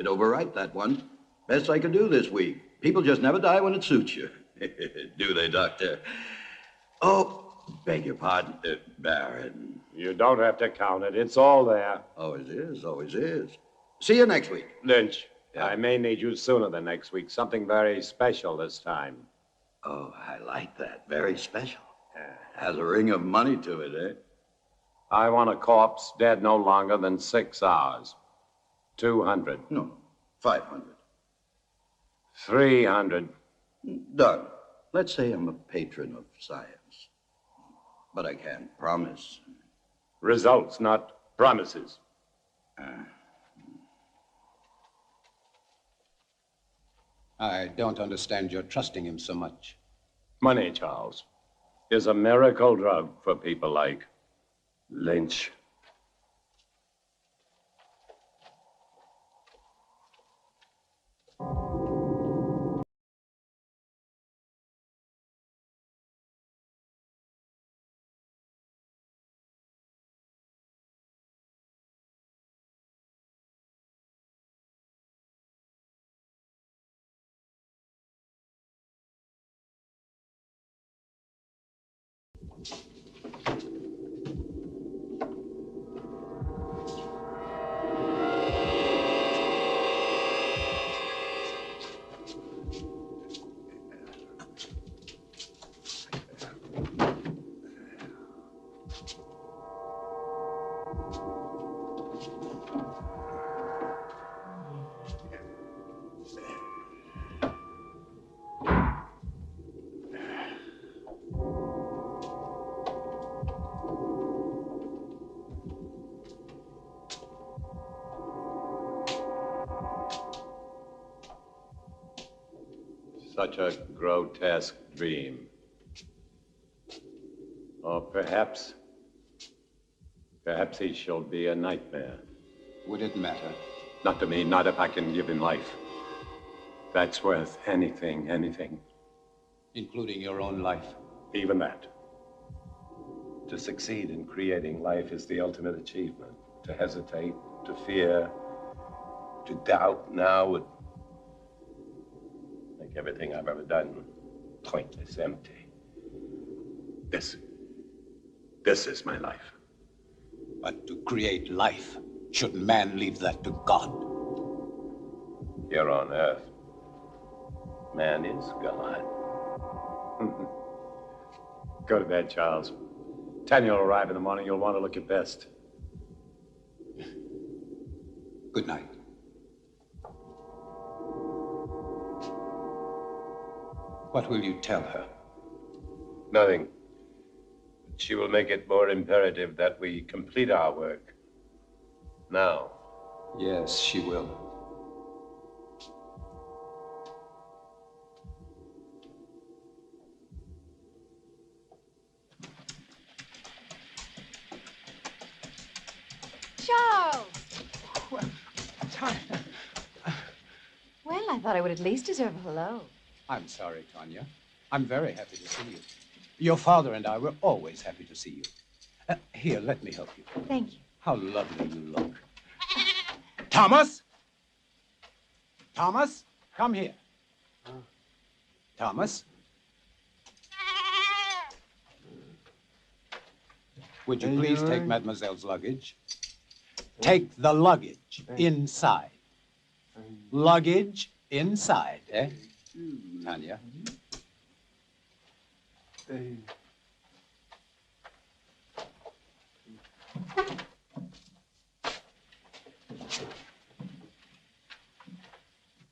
Bit overripe, that one. Best I can do this week. People just never die when it suits you. Do they, Doctor? Oh, beg your pardon, Baron. You don't have to count it. It's all there. Always is, always is. See you next week. Lynch, Yeah. I may need you sooner than next week. Something very special this time. Oh, I like that. Very special. Has a ring of money to it, eh? I want a corpse dead no longer than 6 hours. 200. No, 500. 300. Done. Let's say I'm a patron of science. But I can't promise. Results, not promises. I don't understand your trusting him so much. Money, Charles, is a miracle drug for people like Lynch. Such a grotesque dream. Or perhaps he shall be a nightmare. Would it matter? Not to me, not if I can give him life. That's worth anything. Including your own life? Even that. To succeed in creating life is the ultimate achievement. To hesitate, to fear, to doubt now would make everything I've ever done pointless, empty. This is my life. But to create life, should man leave that to God? Here on Earth, man is God. Go to bed, Charles. Tanya will arrive in the morning. You'll want to look your best. Good night. What will you tell her? Nothing. She will make it more imperative that we complete our work. Now. Yes, she will. Charles! Well, Tanya. Well, I thought I would at least deserve a hello. I'm sorry, Tanya. I'm very happy to see you. Your father and I were always happy to see you. Here, let me help you. Thank you. How lovely you look. Thomas? Thomas, come here. Thomas? Would you please take Mademoiselle's luggage? Take the luggage inside. Luggage inside, eh? Tanya.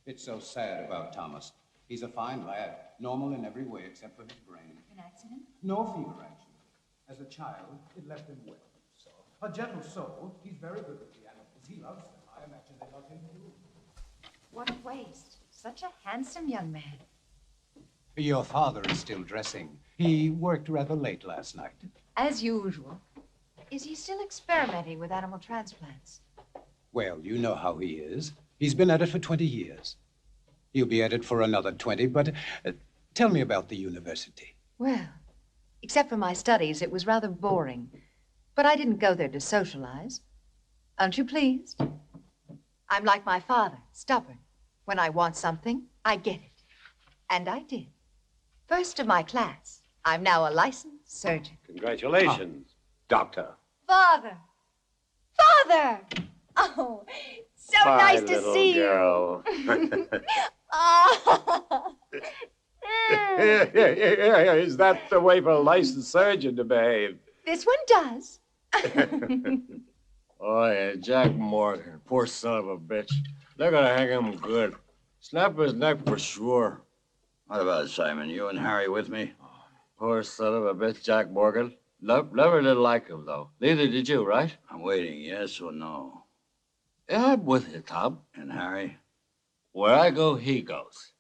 It's so sad about Thomas. He's a fine lad, normal in every way except for his brain. An accident? No fever, actually. As a child, it left him well. So, a gentle soul. He's very good with the animals. He loves them. I imagine they love him too. What a waste. Such a handsome young man. Your father is still dressing. He worked rather late last night. As usual. Is he still experimenting with animal transplants? Well, you know how he is. He's been at it for 20 years. He'll be at it for another 20, but tell me about the university. Well, except for my studies, it was rather boring. But I didn't go there to socialize. Aren't you pleased? I'm like my father, stubborn. When I want something, I get it. And I did. First of my class. I'm now a licensed surgeon. Congratulations, Doctor. Father! Father! Oh, so My nice to little see girl. you. Oh. Is that the way for a licensed surgeon to behave? This one does. Oh, yeah, Jack Morgan. Poor son of a bitch. They're gonna hang him good. Snap his neck for sure. What about it, Simon? You and Harry with me? Poor son of a bitch, Jack Morgan. Never did like him, though. Neither did you, right? I'm waiting, yes or no? Yeah, I'm with you, Tom. And Harry? Where I go, he goes.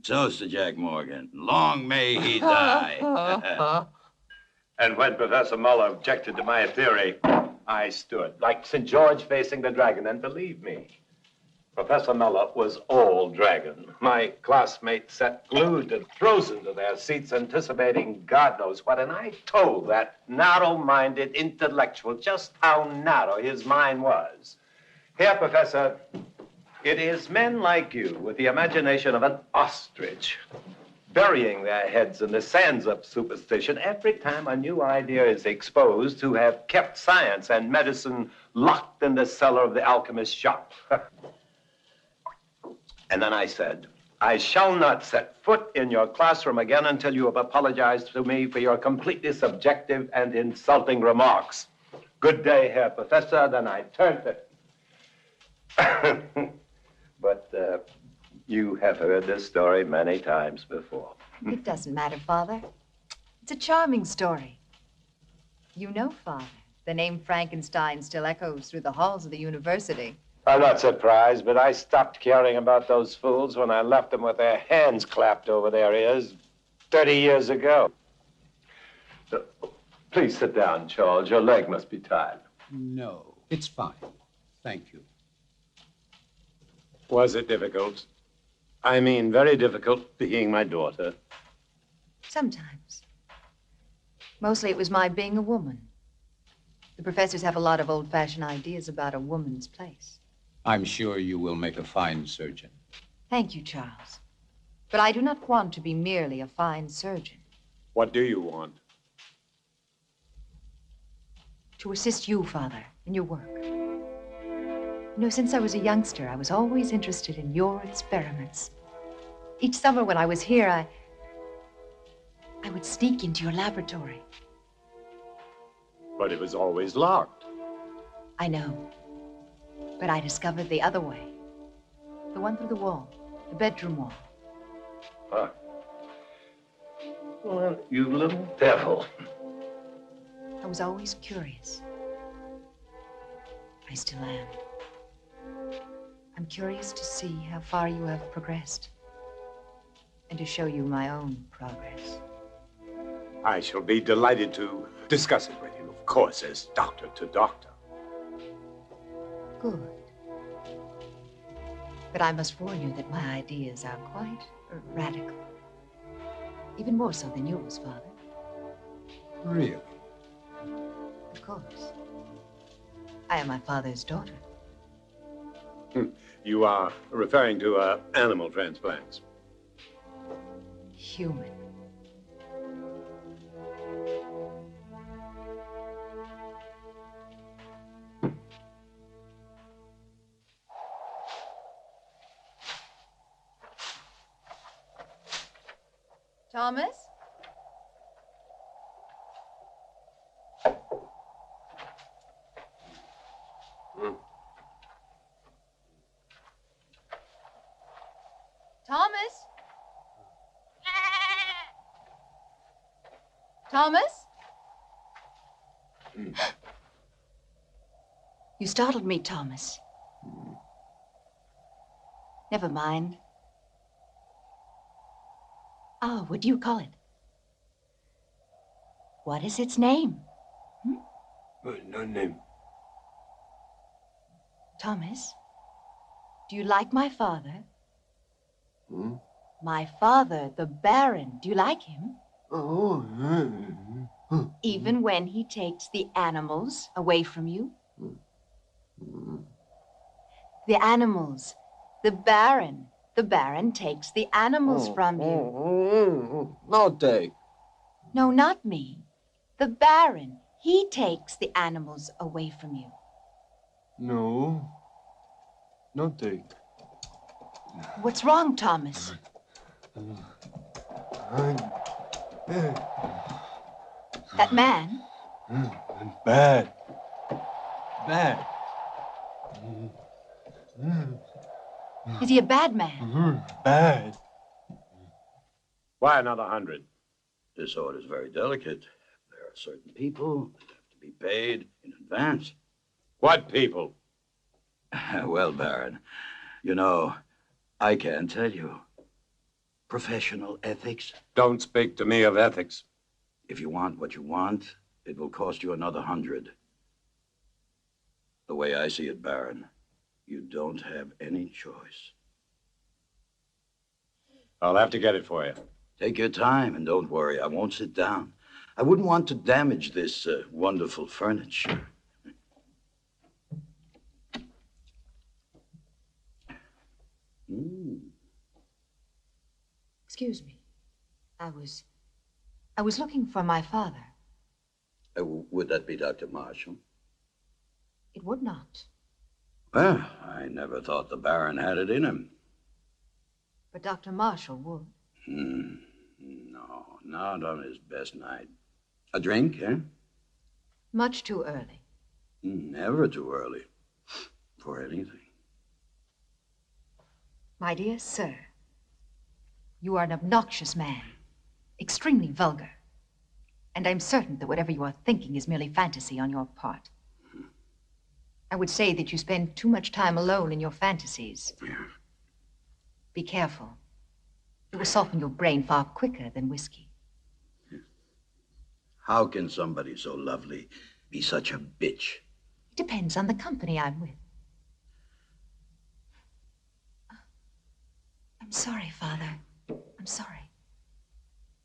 Toast to Jack Morgan. Long may he die. And when Professor Muller objected to my theory, I stood like St. George facing the dragon, and believe me, Professor Muller was all dragon. My classmates sat glued and frozen to their seats, anticipating God knows what, and I told that narrow-minded intellectual just how narrow his mind was. Here, Professor, it is men like you with the imagination of an ostrich, burying their heads in the sands of superstition every time a new idea is exposed, who have kept science and medicine locked in the cellar of the alchemist's shop. And then I said, I shall not set foot in your classroom again until you have apologized to me for your completely subjective and insulting remarks. Good day, Herr Professor. Then I turned it. But you have heard this story many times before. It doesn't matter, Father. It's a charming story. You know, Father, the name Frankenstein still echoes through the halls of the university. I'm not surprised, but I stopped caring about those fools when I left them with their hands clapped over their ears 30 years ago. Please sit down, Charles. Your leg must be tired. No, it's fine. Thank you. Was it difficult? I mean, very difficult being my daughter. Sometimes. Mostly it was my being a woman. The professors have a lot of old-fashioned ideas about a woman's place. I'm sure you will make a fine surgeon. Thank you, Charles. But I do not want to be merely a fine surgeon. What do you want? To assist you, Father, in your work. You know, since I was a youngster, I was always interested in your experiments. Each summer when I was here, I would sneak into your laboratory. But it was always locked. I know. But I discovered the other way. The one through the wall, the bedroom wall. Huh. Well, you little devil. I was always curious. I still am. I'm curious to see how far you have progressed and to show you my own progress. I shall be delighted to discuss it with you, of course, as doctor to doctor. Good. But I must warn you that my ideas are quite radical. Even more so than yours, Father. Really? Of course. I am my father's daughter. You are referring to animal transplants. Human. Thomas? Thomas? Thomas? You startled me, Thomas. Never mind. Ah, what do you call it? What is its name? No name. Thomas, do you like my father? Hmm? My father, the Baron, do you like him? Oh, Even when he takes the animals away from you? The animals. The Baron. The Baron takes the animals from you. No take. No, not me. The Baron. He takes the animals away from you. No. No take. What's wrong, Thomas? That man? Bad. Bad. Is he a bad man? Bad. Why another 100? This order's very delicate. There are certain people that have to be paid in advance. What people? Well, Baron, you know, I can't tell you. Professional ethics. Don't speak to me of ethics. If you want what you want, it will cost you another 100. The way I see it, Baron, you don't have any choice. I'll have to get it for you. Take your time and don't worry. I won't sit down. I wouldn't want to damage this wonderful furniture. Excuse me. I was looking for my father. Would that be Dr. Marshall? It would not. Well, I never thought the Baron had it in him. But Dr. Marshall would. No, not on his best night. A drink, eh? Much too early. Never too early. For anything. My dear sir, you are an obnoxious man, extremely vulgar. And I'm certain that whatever you are thinking is merely fantasy on your part. I would say that you spend too much time alone in your fantasies. Yeah. Be careful. It will soften your brain far quicker than whiskey. How can somebody so lovely be such a bitch? It depends on the company I'm with. I'm sorry, Father. I'm sorry.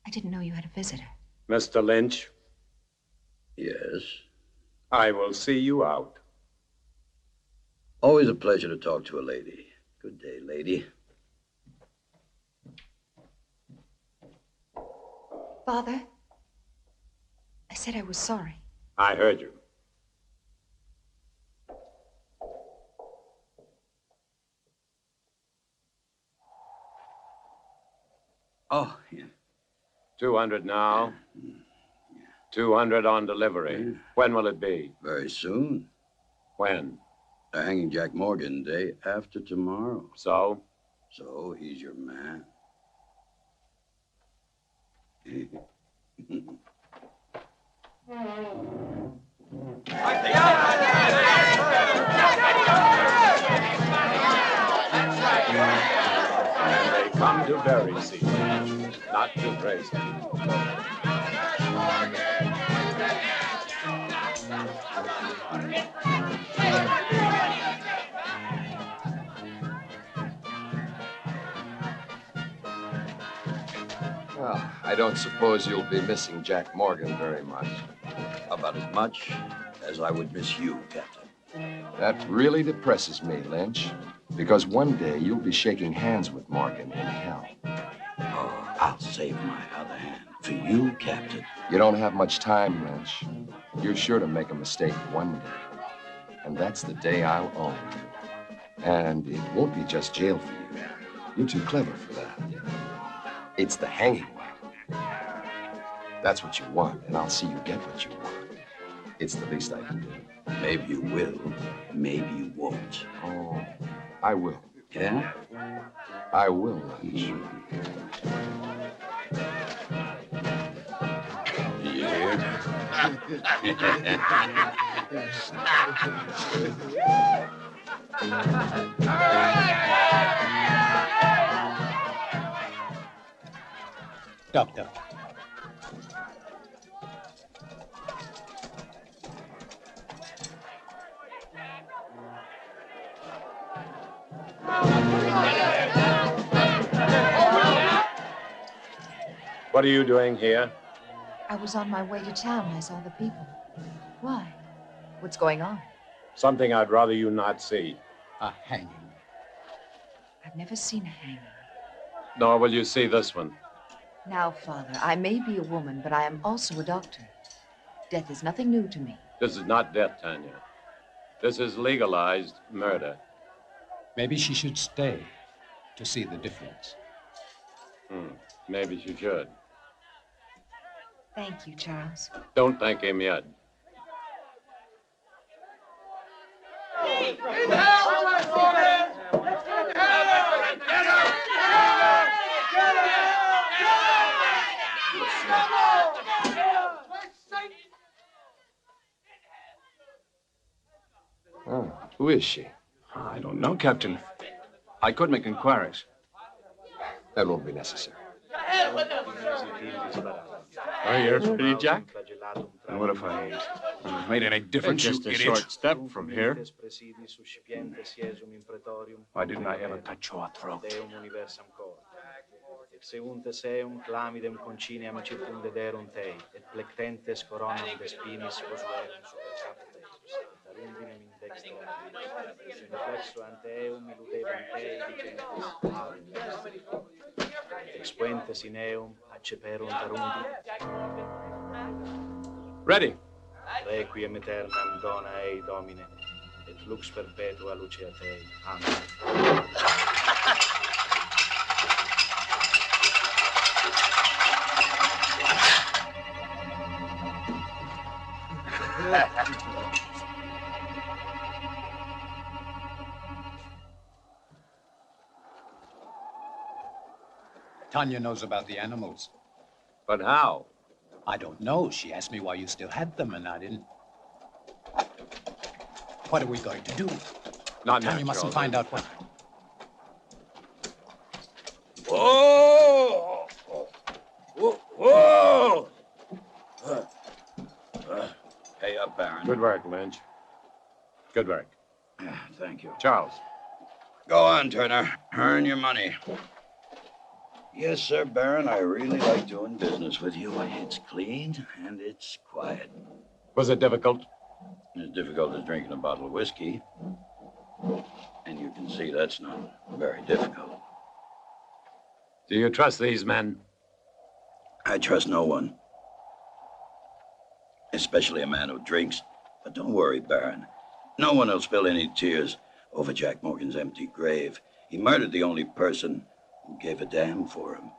I didn't know you had a visitor. Mr. Lynch, Yes. I will see you out. Always a pleasure to talk to a lady. Good day, lady. Father, I said I was sorry. I heard you. Oh, yeah. 200 now. 200 on delivery. When will it be? Very soon. When? The hanging Jack Morgan day after tomorrow. So? So he's your man. And they come to bury season, not to praise him. Well, I don't suppose you'll be missing Jack Morgan very much. About as much as I would miss you, Captain. That really depresses me, Lynch, because one day you'll be shaking hands with Morgan in hell. Oh, I'll save my other hand for you, Captain. You don't have much time, Lynch. You're sure to make a mistake one day. And that's the day I'll own you. And it won't be just jail for you. You're too clever for that. It's the hanging one. That's what you want, and I'll see you get what you want. It's the least I can do. Maybe you will, maybe you won't. Oh, I will. Yeah? I will, Lynch. Doctor. What are you doing here? I was on my way to town. I saw the people. Why? What's going on? Something I'd rather you not see. A hanging. I've never seen a hanging. Nor will you see this one. Now, Father, I may be a woman, but I am also a doctor. Death is nothing new to me. This is not death, Tanya. This is legalized murder. Maybe she should stay to see the difference. Maybe she should. Thank you, Charles. Don't thank him yet. Oh, who is she? I don't know, Captain. I could make inquiries. That won't be necessary. Are you Speedy Jack? And what if I made any difference, Just you a idiot? short step from here. Why didn't I ever touch your throat? Seunte seum clamidem conciniam circundederum tei, et plectentes coronam de spinis posuerum super capite, tarundinem in dextra, genuflexo ante eum illudebam tei, dicentes, et expuentes in eum acceperum tarundi. Ready. Requiem aeternam dona ei, Domine, et lux perpetua lucea tei. Amen. Tanya knows about the animals. But how? I don't know. She asked me why you still had them, and I didn't. What are we going to do? Not Tanya natural. mustn't find out what. Whoa! Whoa! Pay up, Baron. Good work, Lynch. Good work. Thank you. Charles. Go on, Turner. Earn your money. Yes, sir, Baron. I really like doing business with you. It's clean and it's quiet. Was it difficult? As difficult as drinking a bottle of whiskey. And you can see that's not very difficult. Do you trust these men? I trust no one. Especially a man who drinks. But don't worry, Baron. No one will spill any tears over Jack Morgan's empty grave. He murdered the only person who gave a damn for him.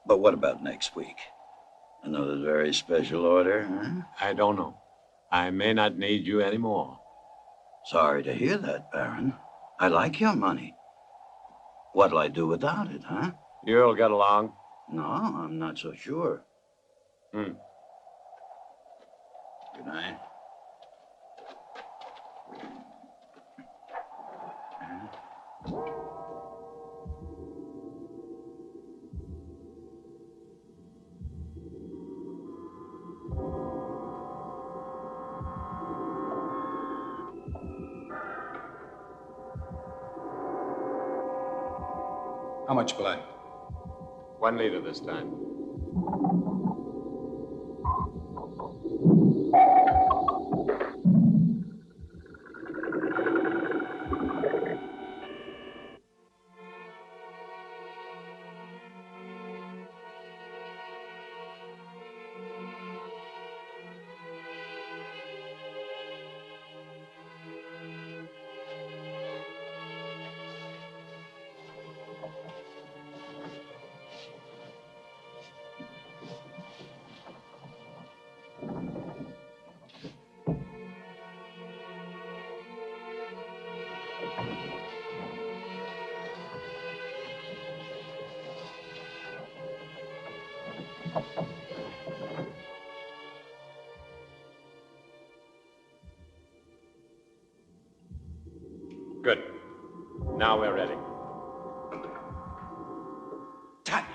But what about next week? Another very special order, huh? I don't know. I may not need you anymore. Sorry to hear that, Baron. I like your money. What'll I do without it, huh? You'll get along. No, I'm not so sure. Good night. How much blood? 1 liter this time. Good. Now we're ready. Tanya!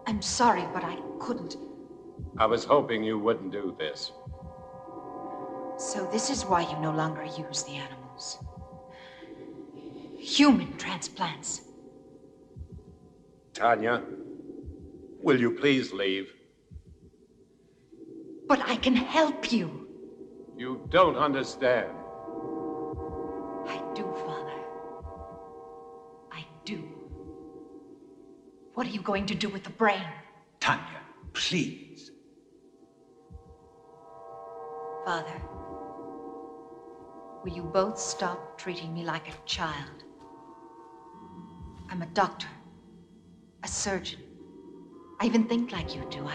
I'm sorry, but I couldn't. I was hoping you wouldn't do this. So this is why you no longer use the animals. Human transplants. Tanya, will you please leave? But I can help you. You don't understand. I do, What are you going to do with the brain? Tanya, please. Father, will you both stop treating me like a child? I'm a doctor, a surgeon. I even think like you do.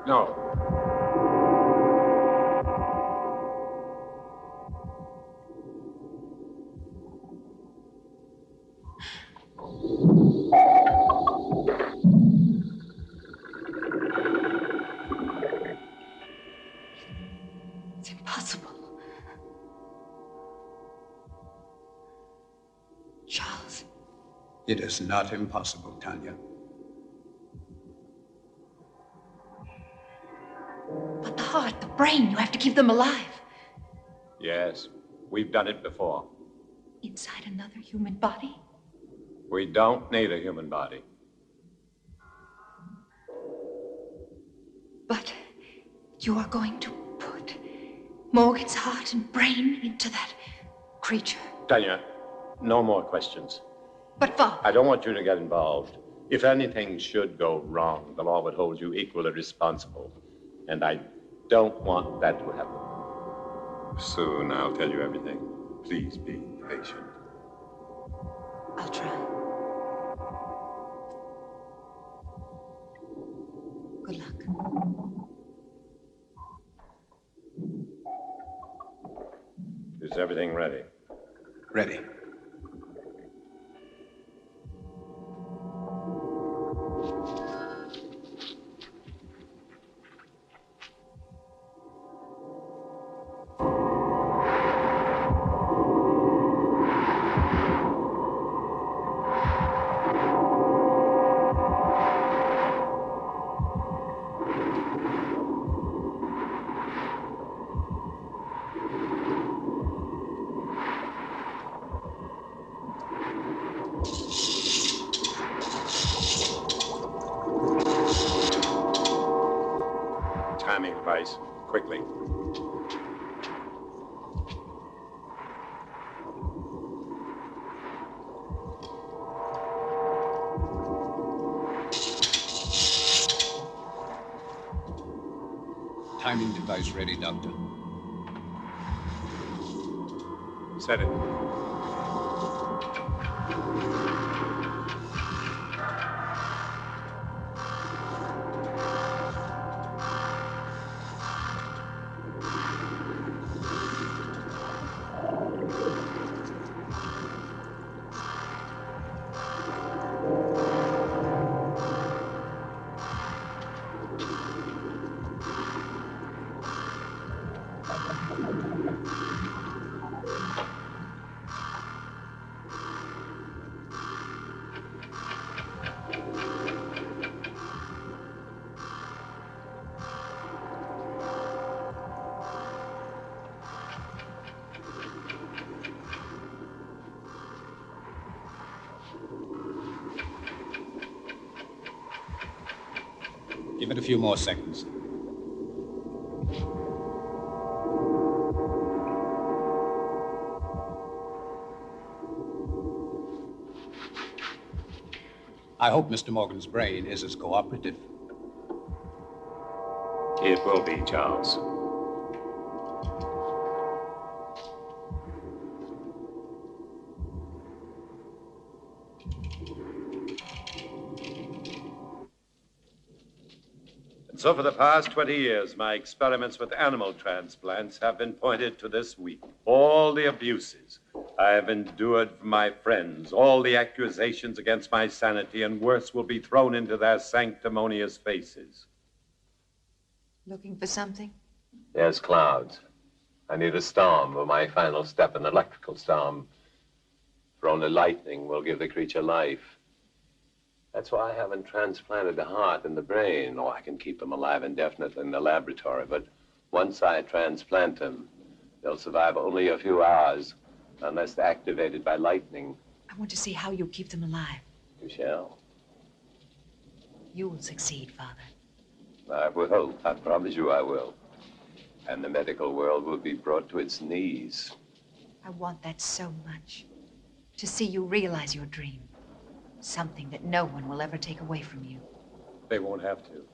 No. It's impossible. Charles. It is not impossible, Tanya. But the heart, the brain, you have to keep them alive. Yes, we've done it before. Inside another human body? We don't need a human body. But you are going to put Morgan's heart and brain into that creature. Tanya, no more questions. But Father... I don't want you to get involved. If anything should go wrong, the law would hold you equally responsible. And I don't want that to happen. Soon I'll tell you everything. Please be patient. I'll try. Good luck. Is everything ready? Ready. Timing device, quickly. Timing device ready, Doctor. Set it. Give it a few more seconds. I hope Mr. Morgan's brain is as cooperative. It will be, Charles. And so for the past 20 years, my experiments with animal transplants have been pointed to this week. All the abuses I have endured from my friends, all the accusations against my sanity, and worse, will be thrown into their sanctimonious faces. Looking for something? Yes, clouds. I need a storm for my final step, an electrical storm. For only lightning will give the creature life. That's why I haven't transplanted the heart and the brain. Oh, I can keep them alive indefinitely in the laboratory, but once I transplant them, they'll survive only a few hours unless they're activated by lightning. I want to see how you keep them alive. You shall. You will succeed, Father. I will. I promise you I will. And the medical world will be brought to its knees. I want that so much. To see you realize your dream. Something that no one will ever take away from you. They won't have to.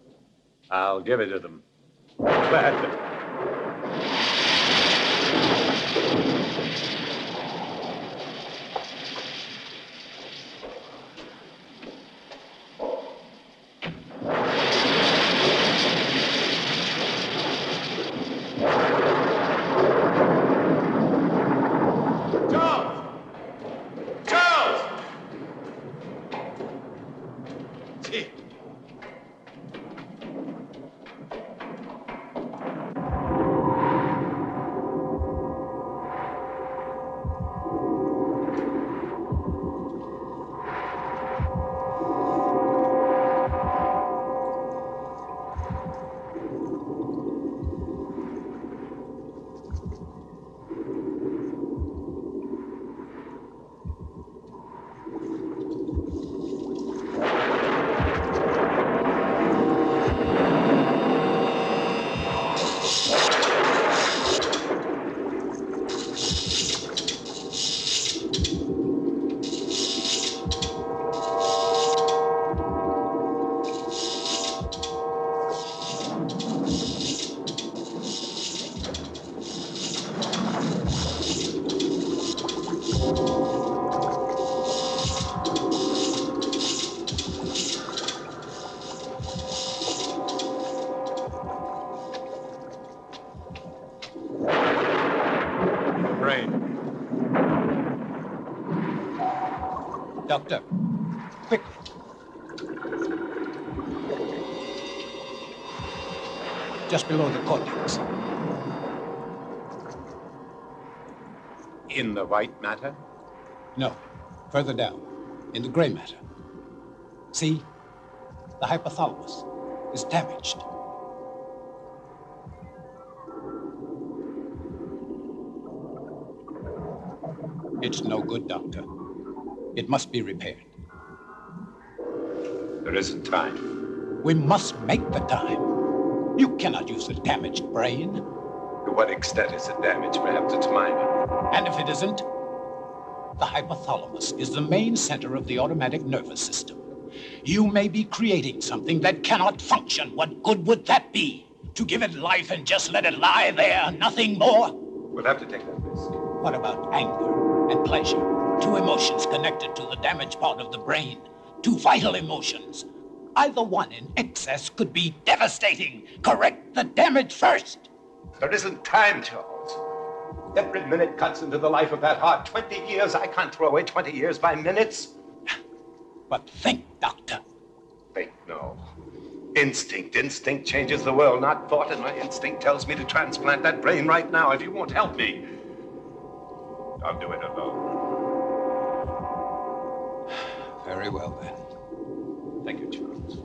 I'll give it to them. Gladly. Doctor, quickly. Just below the cortex. In the white matter? No, further down, in the gray matter. See, the hypothalamus is damaged. It's no good, Doctor. It must be repaired. There isn't time. We must make the time. You cannot use a damaged brain. To what extent is it damaged? Perhaps it's minor. And if it isn't, the hypothalamus is the main center of the automatic nervous system. You may be creating something that cannot function. What good would that be? To give it life and just let it lie there, nothing more? We'll have to take that risk. What about anger and pleasure? Two emotions connected to the damaged part of the brain. Two vital emotions. Either one in excess could be devastating. Correct the damage first. There isn't time, Charles. Every minute cuts into the life of that heart. 20 years. I can't throw away 20 years by minutes. But think, Doctor. Think, no. Instinct. Instinct changes the world, not thought. And my instinct tells me to transplant that brain right now. If you won't help me, I'll do it alone. Very well, then. Thank you, Charles.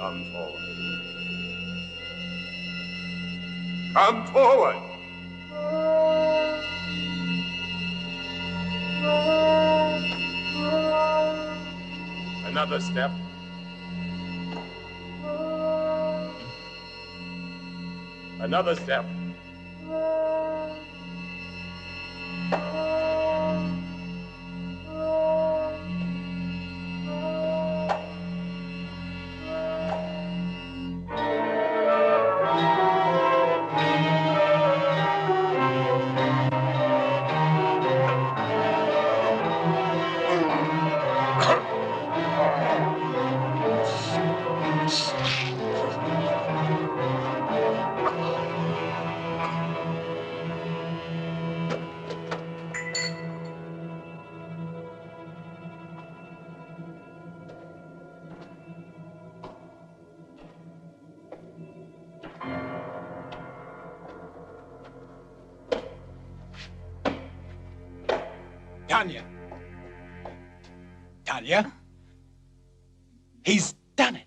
come forward. Come forward. Another step. Another step. Tanya. Tanya? He's done it.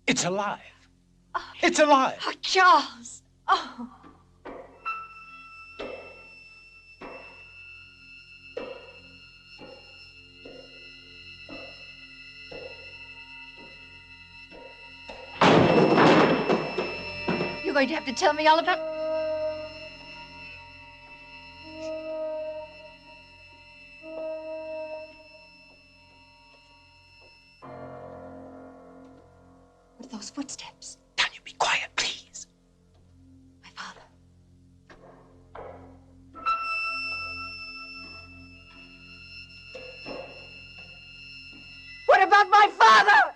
It's alive. It's alive. Oh, Charles. Oh. You're going to have to tell me all about... What are those footsteps? Tanya, be quiet, please. My father. What about my father?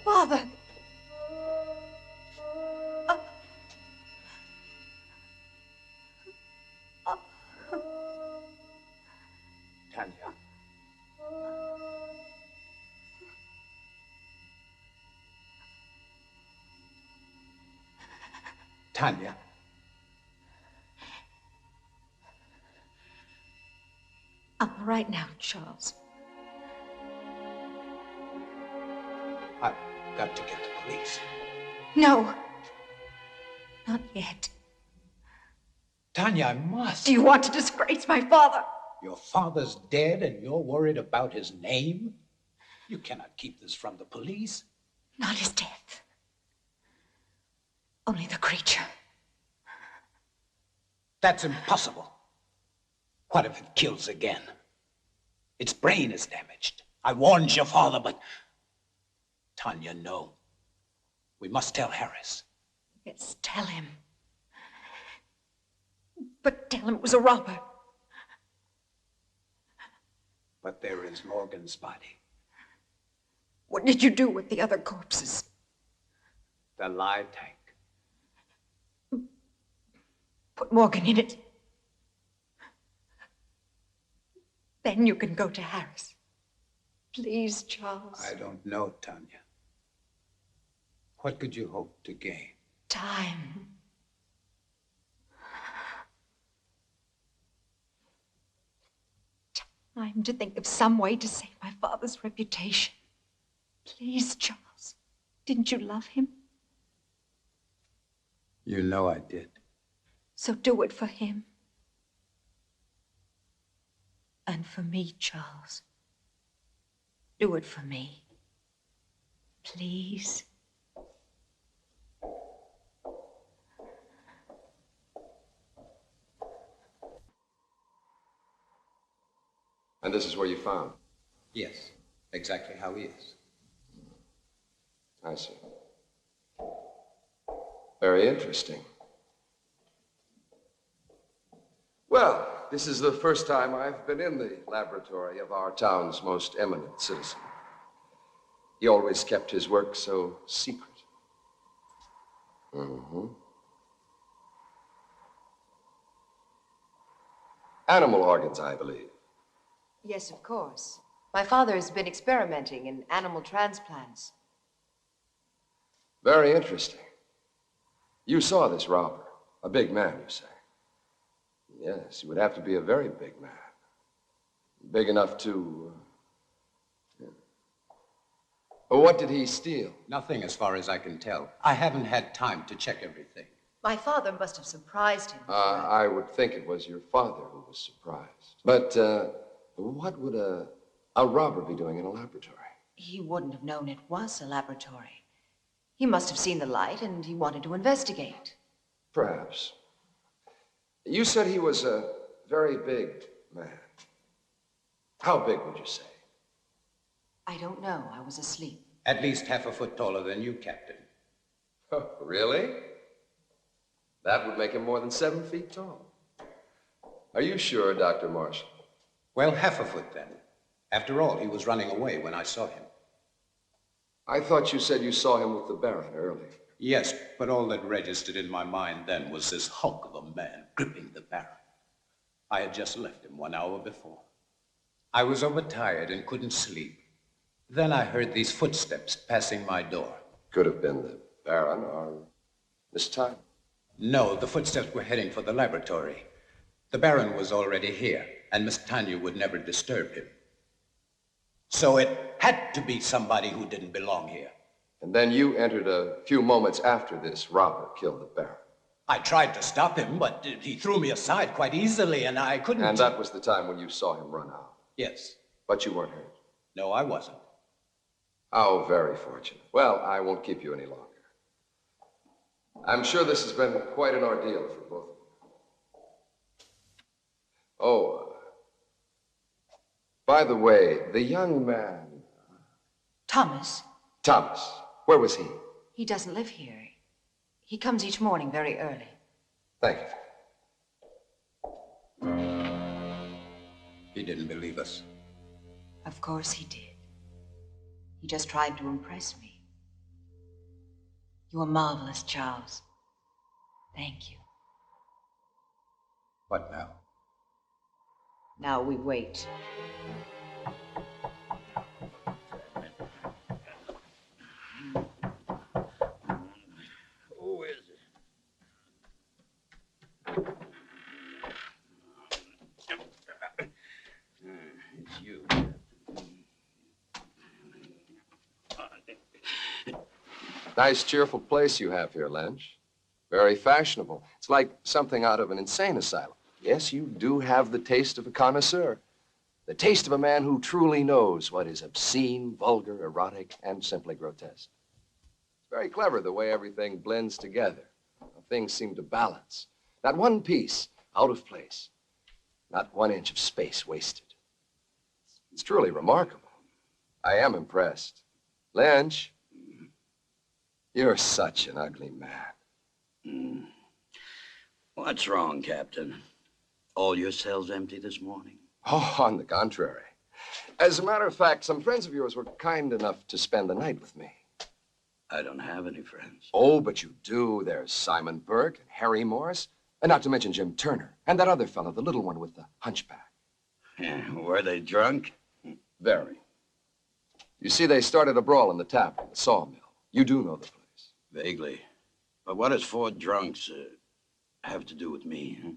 Father. Tanya. Tanya. I'm all right now, Charles. I've got to get the police. No. Not yet. Tanya, I must. Do you want to disgrace my father? Your father's dead and you're worried about his name? You cannot keep this from the police. Not his death. Only the creature. That's impossible. What if it kills again? Its brain is damaged. I warned your father, but... Tanya, no. We must tell Harris. Yes, tell him. But tell him it was a robber. But there is Morgan's body. What did you do with the other corpses? The lye tank. Put Morgan in it. Then you can go to Harris. Please, Charles. I don't know, Tanya. What could you hope to gain? Time. Time to think of some way to save my father's reputation. Please, Charles. Didn't you love him? You know I did. So do it for him. And for me, Charles. Do it for me. Please. And this is where you found? Yes, exactly how he is. I see. Very interesting. Well, this is the first time I've been in the laboratory of our town's most eminent citizen. He always kept his work so secret. Mm-hmm. Animal organs, I believe. Yes, of course. My father has been experimenting in animal transplants. Very interesting. You saw this robber. A big man, you say? Yes, he would have to be a very big man. Big enough to Well, what did he steal? Nothing as far as I can tell. I haven't had time to check everything. My father must have surprised him. I would think it was your father who was surprised. But what would a robber be doing in a laboratory? He wouldn't have known it was a laboratory. He must have seen the light and he wanted to investigate. Perhaps. You said he was a very big man. How big would you say? I don't know. I was asleep. At least half a foot taller than you, Captain. Oh, really? That would make him more than 7 feet tall. Are you sure, Dr. Marshall? Well, half a foot then. After all, he was running away when I saw him. I thought you said you saw him with the Baron earlier. Yes, but all that registered in my mind then was this hulk of a man gripping the Baron. I had just left him 1 hour before. I was overtired and couldn't sleep. Then I heard these footsteps passing my door. Could have been the Baron or Miss Tania. No, the footsteps were heading for the laboratory. The Baron was already here, and Miss Tania would never disturb him. So it had to be somebody who didn't belong here. And then you entered a few moments after this robber killed the Baron. I tried to stop him, but he threw me aside quite easily, and I couldn't... And that was the time when you saw him run out? Yes. But you weren't hurt? No, I wasn't. How very fortunate. Well, I won't keep you any longer. I'm sure this has been quite an ordeal for both of you. Oh, by the way, the young man... Thomas? Thomas. Where was he? He doesn't live here. He comes each morning very early. Thank you. He didn't believe us. Of course he did. He just tried to impress me. You were marvelous, Charles. Thank you. What now? Now we wait. Who is it? It's you. Nice, cheerful place you have here, Lynch. Very fashionable. It's like something out of an insane asylum. Yes, you do have the taste of a connoisseur. The taste of a man who truly knows what is obscene, vulgar, erotic, and simply grotesque. It's very clever the way everything blends together. Things seem to balance. Not one piece out of place. Not 1 inch of space wasted. It's truly remarkable. I am impressed. Lynch, you're such an ugly man. What's wrong, Captain? All your cells empty this morning? Oh, on the contrary. As a matter of fact, some friends of yours were kind enough to spend the night with me. I don't have any friends. Oh, but you do. There's Simon Burke and Harry Morris, and not to mention Jim Turner, and that other fellow, the little one with the hunchback. Were they drunk? Very. You see, they started a brawl in the tap room, the sawmill. You do know the place. Vaguely. But what does 4 drunks have to do with me? Huh?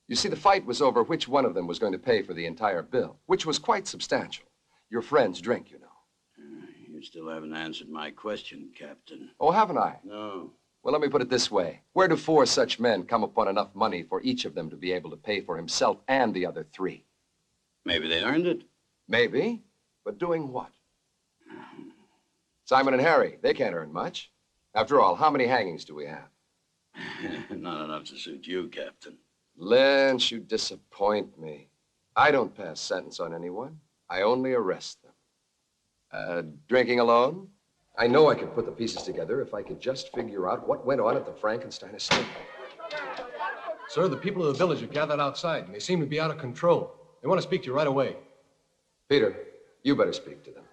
You see, the fight was over which one of them was going to pay for the entire bill, which was quite substantial. Your friend's drink, you know. You still haven't answered my question, Captain. Oh, haven't I? No. Well, let me put it this way. Where do 4 such men come upon enough money for each of them to be able to pay for himself and the other 3? Maybe they earned it. Maybe, but doing what? Simon and Harry, they can't earn much. After all, how many hangings do we have? Not enough to suit you, Captain. Lynch, you disappoint me. I don't pass sentence on anyone. I only arrest them. Drinking alone? I know I could put the pieces together if I could just figure out what went on at the Frankenstein estate. Sir, the people of the village have gathered outside, and they seem to be out of control. They want to speak to you right away. Peter, you better speak to them.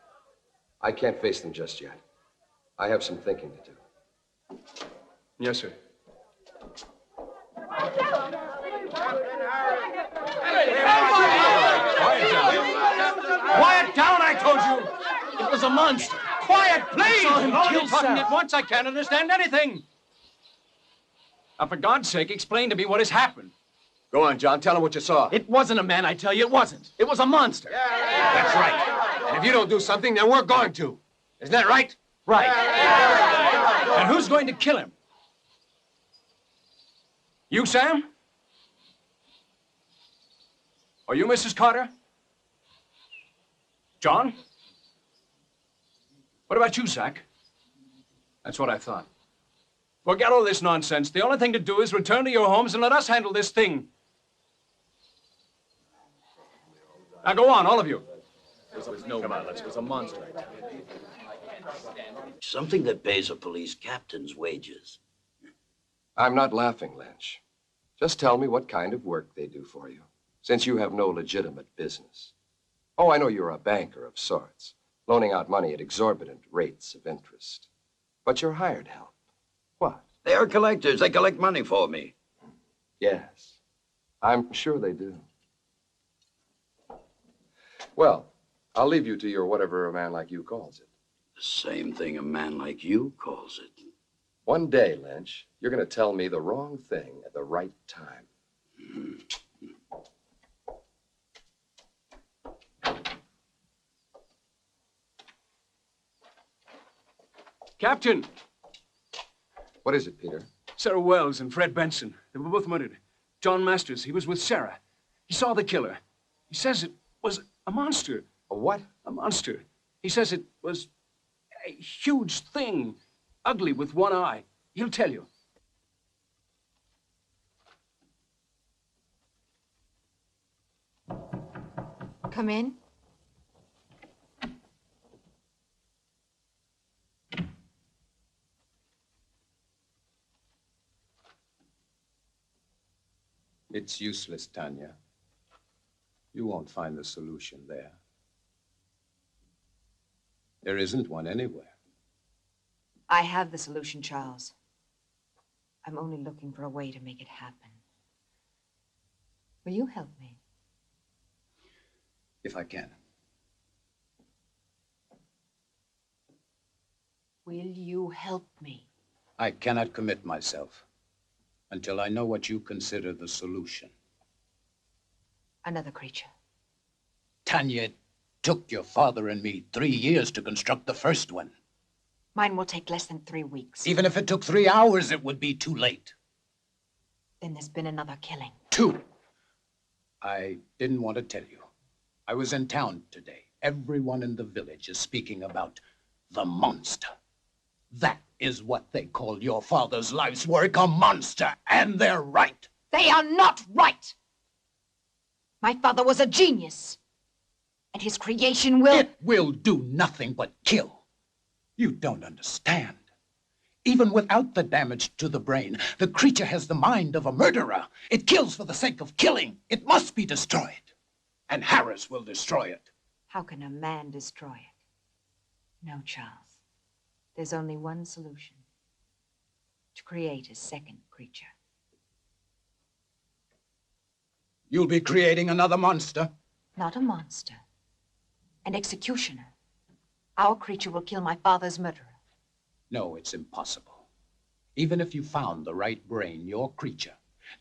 I can't face them just yet. I have some thinking to do. Yes, sir. Quiet down, I told you! It was a monster. Quiet, please! I saw him kill Cotten at once. I can't understand anything. Now, for God's sake, explain to me what has happened. Go on, John. Tell him what you saw. It wasn't a man, I tell you. It wasn't. It was a monster. That's right. And if you don't do something, then we're going to. Isn't that right? Right. And who's going to kill him? You, Sam? Or you, Mrs. Carter? John? What about you, Zach? That's what I thought. Forget all this nonsense. The only thing to do is return to your homes and let us handle this thing. Now go on, all of you. Come on, let's go. It was a monster. Something that pays a police captain's wages. I'm not laughing, Lynch. Just tell me what kind of work they do for you, since you have no legitimate business. Oh, I know you're a banker of sorts, loaning out money at exorbitant rates of interest. But you're hired help. What? They are collectors. They collect money for me. Yes, I'm sure they do. Well, I'll leave you to your whatever a man like you calls it. The same thing a man like you calls it. One day, Lynch, you're going to tell me the wrong thing at the right time. Captain! What is it, Peter? Sarah Wells and Fred Benson. They were both murdered. John Masters, he was with Sara. He saw the killer. He says it was a monster. A what? A monster. He says it was a huge thing, ugly with one eye. He'll tell you. Come in. It's useless, Tania. You won't find the solution there. There isn't one anywhere. I have the solution, Charles. I'm only looking for a way to make it happen. Will you help me? If I can. Will you help me? I cannot commit myself until I know what you consider the solution. Another creature. Tanya, it took your father and me 3 years to construct the first one. Mine will take less than 3 weeks. Even if it took 3 hours, it would be too late. Then there's been another killing. 2. I didn't want to tell you. I was in town today. Everyone in the village is speaking about the monster. That is what they call your father's life's work, a monster, and they're right. They are not right! My father was a genius, and his creation will... It will do nothing but kill. You don't understand. Even without the damage to the brain, the creature has the mind of a murderer. It kills for the sake of killing. It must be destroyed. And Harris will destroy it. How can a man destroy it? No, Charles. There's only one solution. To create a second creature. You'll be creating another monster? Not a monster. An executioner. Our creature will kill my father's murderer. No, it's impossible. Even if you found the right brain, your creature,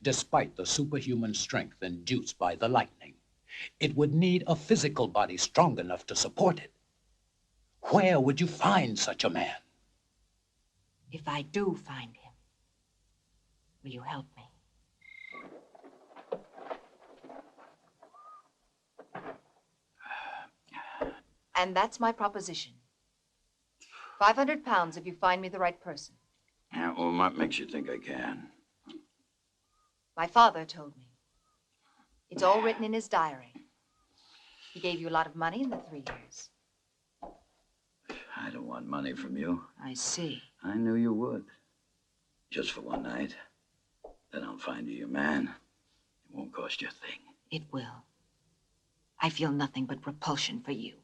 despite the superhuman strength induced by the lightning, it would need a physical body strong enough to support it. Where would you find such a man? If I do find him, will you help me? And that's my proposition. 500 pounds if you find me the right person. Yeah, well, what makes you think I can? My father told me. It's all written in his diary. He gave you a lot of money in the 3 years. I don't want money from you. I see. I knew you would. Just for one night. Then I'll find you your man. It won't cost you a thing. It will. I feel nothing but repulsion for you.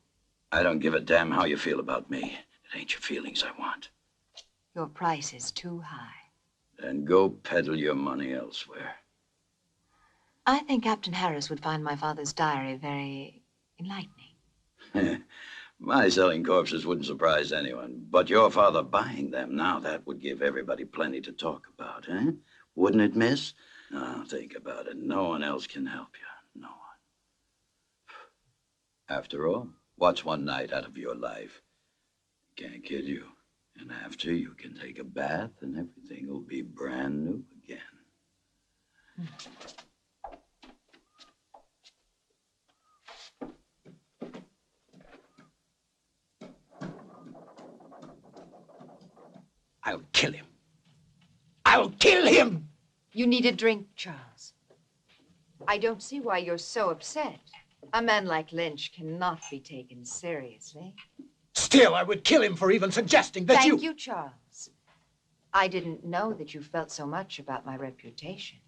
I don't give a damn how you feel about me. It ain't your feelings I want. Your price is too high. Then go peddle your money elsewhere. I think Captain Harris would find my father's diary very enlightening. My selling corpses wouldn't surprise anyone. But your father buying them, now that would give everybody plenty to talk about, eh? Wouldn't it, miss? Now, think about it. No one else can help you. No one. After all, what's one night out of your life? Can't kid you. And after, you can take a bath and everything will be brand new again. I'll kill him. I'll kill him! You need a drink, Charles. I don't see why you're so upset. A man like Lynch cannot be taken seriously. Still, I would kill him for even suggesting that Thank you, Charles. I didn't know that you felt so much about my reputation.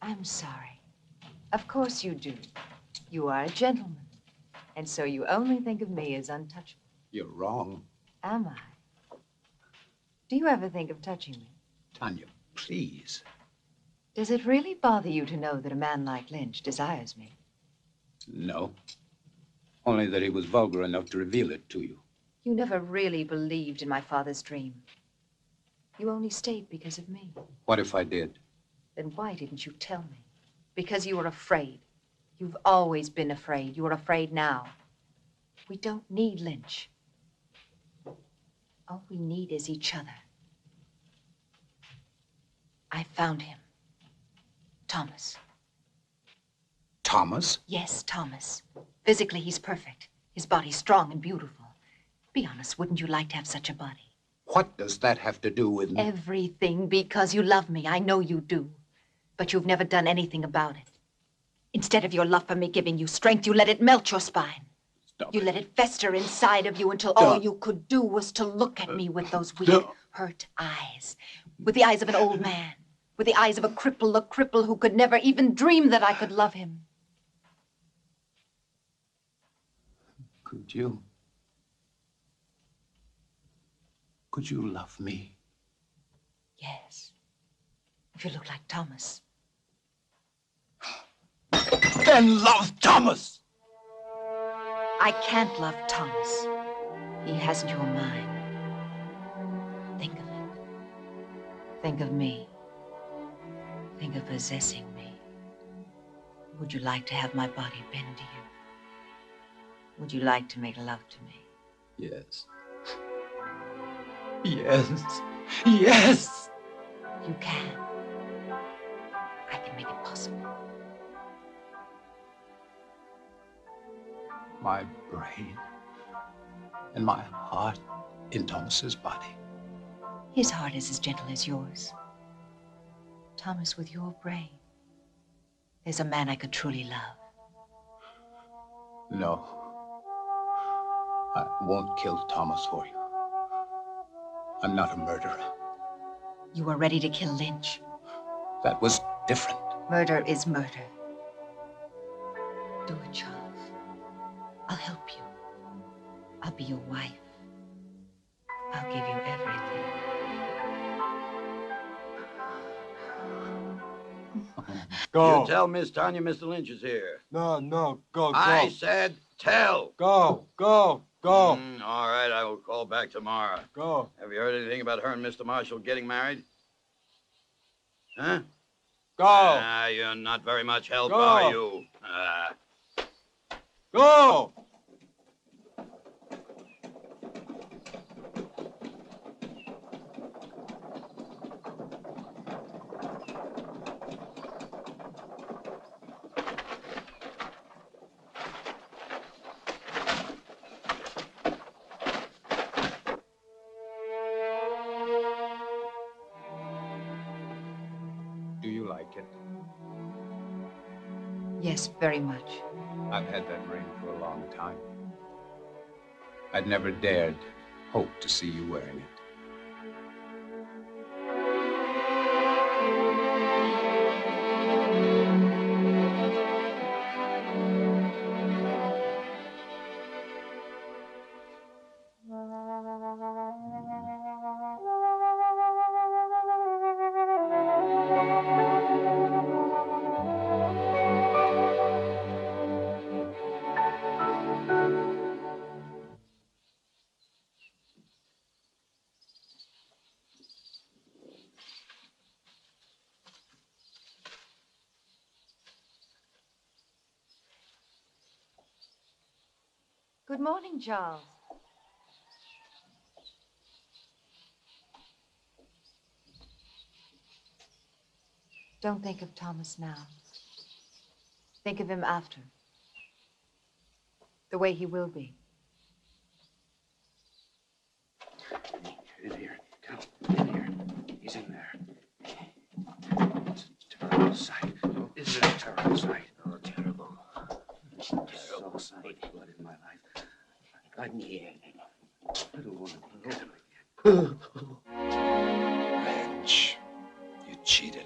I'm sorry. Of course you do. You are a gentleman. And so you only think of me as untouchable. You're wrong. Am I? Do you ever think of touching me? Tanya, please. Does it really bother you to know that a man like Lynch desires me? No. Only that he was vulgar enough to reveal it to you. You never really believed in my father's dream. You only stayed because of me. What if I did? Then why didn't you tell me? Because you were afraid. You've always been afraid. You're afraid now. We don't need Lynch. All we need is each other. I found him. Thomas. Thomas? Yes, Thomas. Physically, he's perfect. His body's strong and beautiful. Be honest, wouldn't you like to have such a body? What does that have to do with me? Everything, because you love me. I know you do. But you've never done anything about it. Instead of your love for me giving you strength, you let it melt your spine. Stop you it. let it fester inside of you until all you could do was to look at me with those weak, hurt eyes. With the eyes of an old man. With the eyes of a cripple who could never even dream that I could love him. Could you? Could you love me? Yes. If you look like Thomas. Then love Thomas! I can't love Thomas. He hasn't your mind. Think of it. Think of me. Think of possessing me. Would you like to have my body bend to you? Would you like to make love to me? Yes. Yes. Yes! You can. I can make it possible. My brain and my heart in Thomas's body. His heart is as gentle as yours. Thomas, with your brain, there's a man I could truly love. No. I won't kill Thomas for you. I'm not a murderer. You were ready to kill Lynch. That was different. Murder is murder. Do it, Charles. I'll help you. I'll be your wife. I'll give you everything. Go. You tell Miss Tanya Mr. Lynch is here. No, go. I said tell. Go. All right, I will call back tomorrow. Go. Have you heard anything about her and Mr. Marshall getting married? Huh? Go. You're not very much help, Go. are you? Go. Do you like it? Yes, very much. I've had that ring for a long time. I'd never dared hope to see you wearing it. Good morning, Charles. Don't think of Thomas now. Think of him after. The way he will be. In here. Come, in here. He's in there. It's a terrible sight. Isn't it a terrible sight? Oh, terrible. So much blood in my life. I'm here. Little woman. Lynch, you cheated me.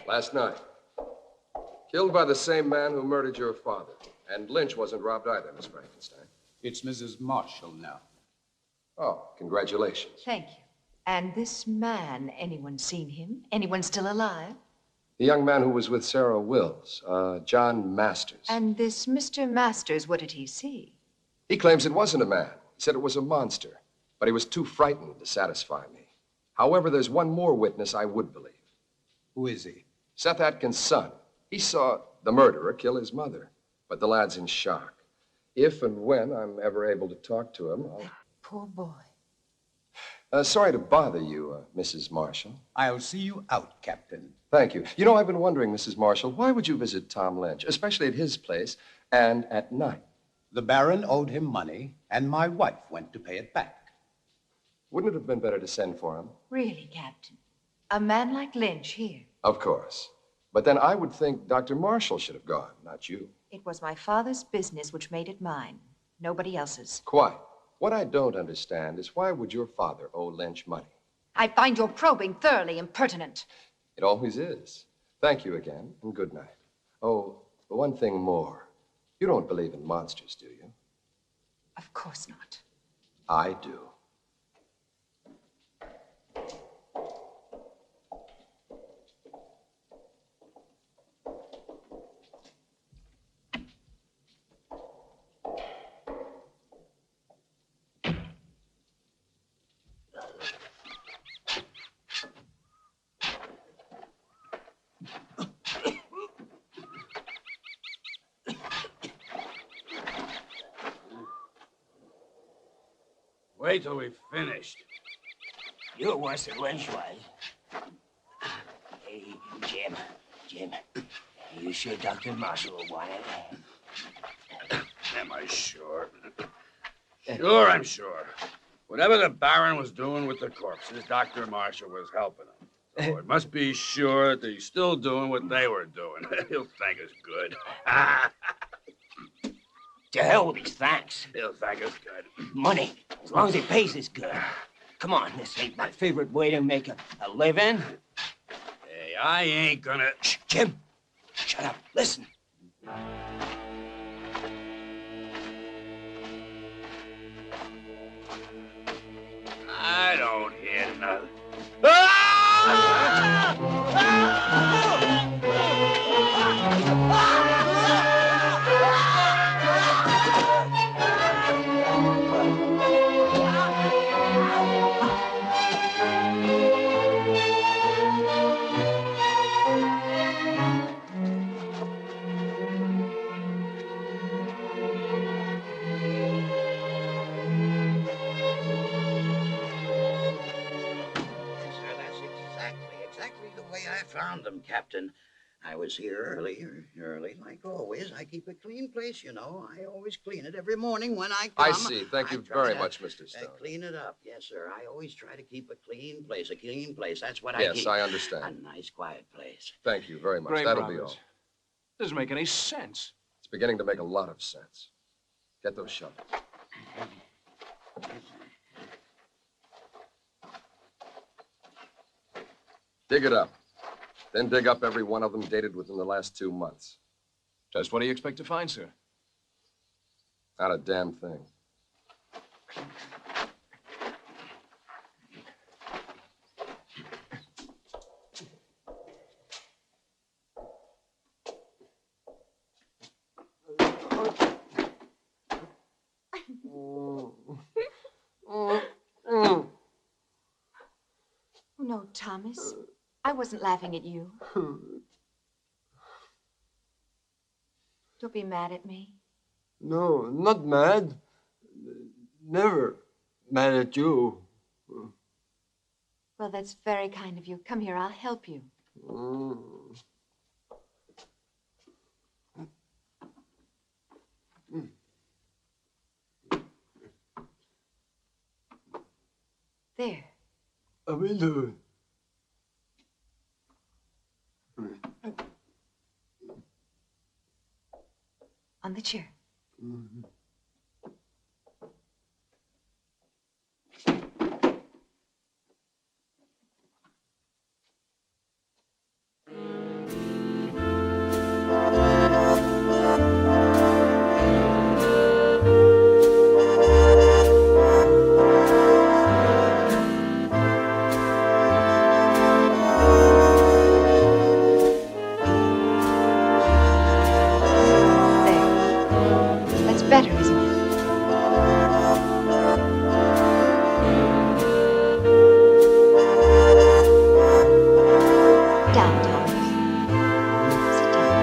Last night. Killed by the same man who murdered your father. And Lynch wasn't robbed either, Miss Frankenstein. It's Mrs. Marshall now. Oh, congratulations. Thank you. And this man, anyone seen him? Anyone still alive? The young man who was with Sarah Wills, John Masters. And this Mr. Masters, what did he see? He claims it wasn't a man. He said it was a monster. But he was too frightened to satisfy me. However, there's one more witness I would believe. Who is he? Seth Atkins' son. He saw the murderer kill his mother. But the lad's in shock. If and when I'm ever able to talk to him, I'll... Poor boy. Sorry to bother you, Mrs. Marshall. I'll see you out, Captain. Thank you. You know, I've been wondering, Mrs. Marshall, why would you visit Tom Lynch, especially at his place, and at night? The Baron owed him money, and my wife went to pay it back. Wouldn't it have been better to send for him? Really, Captain? A man like Lynch here? Of course. But then I would think Dr. Marshall should have gone, not you. It was my father's business which made it mine. Nobody else's. Quite. What I don't understand is why would your father owe Lynch money? I find your probing thoroughly impertinent. It always is. Thank you again, and good night. Oh, one thing more. You don't believe in monsters, do you? Of course not. I do. Wait till we've finished. You're worse than Lynch was. Hey, Jim. You sure Dr. Marshall will want it? Am I sure? Sure, I'm sure. Whatever the Baron was doing with the corpses, Dr. Marshall was helping him. So it must be sure that he's still doing what they were doing. He'll thank us good. To hell with his thanks. He'll thank us good. Money, as long as he pays us good. Come on, this ain't my favorite way to make a living. Hey, I ain't gonna... Shh, Jim, shut up. Listen. I don't hear nothing. Found them, Captain. I was here early, like always. I keep a clean place, you know. I always clean it every morning when I come. I see. Thank you try very to, much, Mr. Stone. Clean it up. Yes, sir. I always try to keep a clean place. That's what I keep. Yes, I understand. A nice, quiet place. Thank you very much. Great, That'll be Roberts. all. Doesn't make any sense. It's beginning to make a lot of sense. Get those shovels. Dig it up. Then dig up every one of them dated within the last 2 months. Just what do you expect to find, sir? Not a damn thing. Oh, no, Thomas. I wasn't laughing at you. Don't be mad at me. No, not mad. Never mad at you. Well, that's very kind of you. Come here, I'll help you. There. I will do it. On the chair. Better, isn't it? Down, Thomas. Sit down.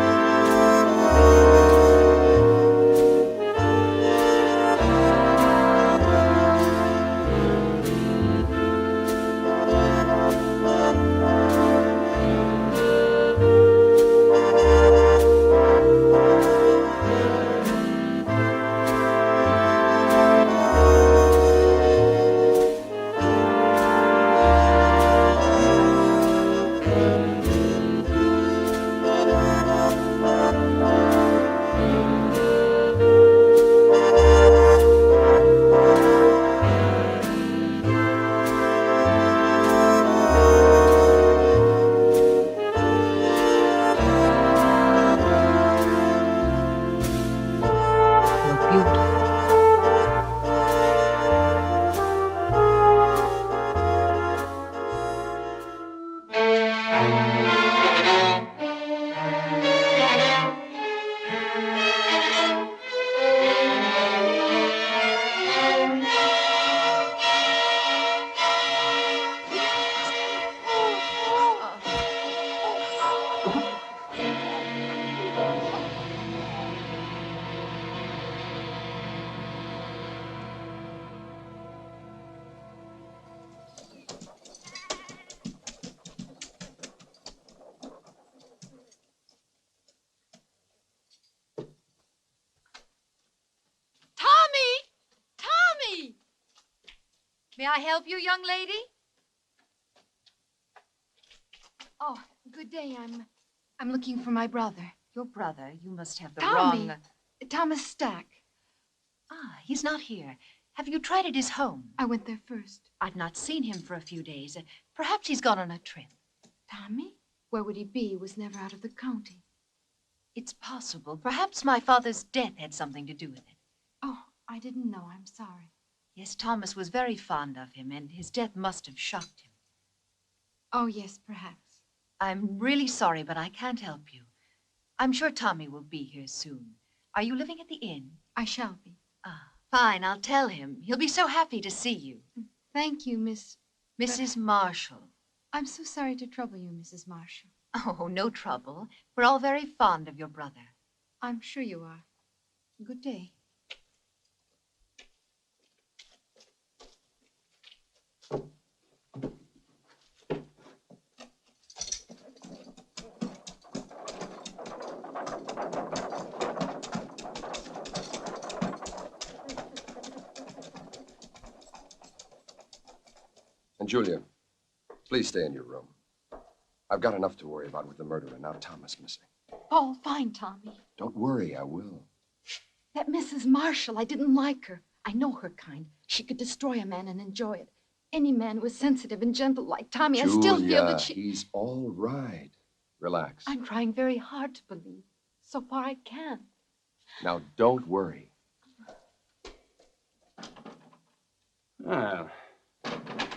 May I help you, young lady? Oh, good day. I'm looking for my brother. Your brother? You must have the wrong... Thomas Stack. Ah, he's not here. Have you tried at his home? I went there first. I've not seen him for a few days. Perhaps he's gone on a trip. Tommy? Where would he be? He was never out of the county. It's possible. Perhaps my father's death had something to do with it. Oh, I didn't know. I'm sorry. Yes, Thomas was very fond of him, and his death must have shocked him. Oh, yes, perhaps. I'm really sorry, but I can't help you. I'm sure Tommy will be here soon. Are you living at the inn? I shall be. Ah, fine. I'll tell him. He'll be so happy to see you. Thank you, Mrs. Marshall. I'm so sorry to trouble you, Mrs. Marshall. Oh, no trouble. We're all very fond of your brother. I'm sure you are. Good day. And Julia, please stay in your room. I've got enough to worry about with the murder and now Thomas missing. Oh, fine, Tommy. Don't worry, I will. That Mrs. Marshall, I didn't like her. I know her kind. She could destroy a man and enjoy it. Any man who was sensitive and gentle like Tommy, Julia, I still feel that she... he's all right. Relax. I'm trying very hard to believe. So far I can. Now, don't worry. Well,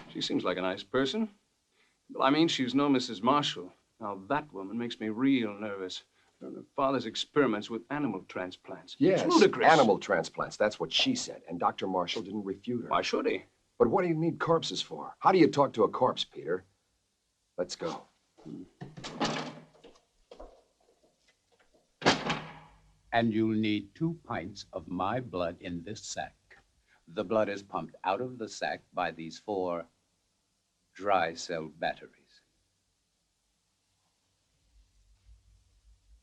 she seems like a nice person. Well, I mean, she's no Mrs. Marshall. Now, that woman makes me real nervous. Her father's experiments with animal transplants. Yes, It's ludicrous. animal transplants. That's what she said. And Dr. Marshall didn't refute her. Why should he? But what do you need corpses for? How do you talk to a corpse, Peter? Let's go. And you'll need 2 pints of my blood in this sack. The blood is pumped out of the sack by these 4 dry cell batteries.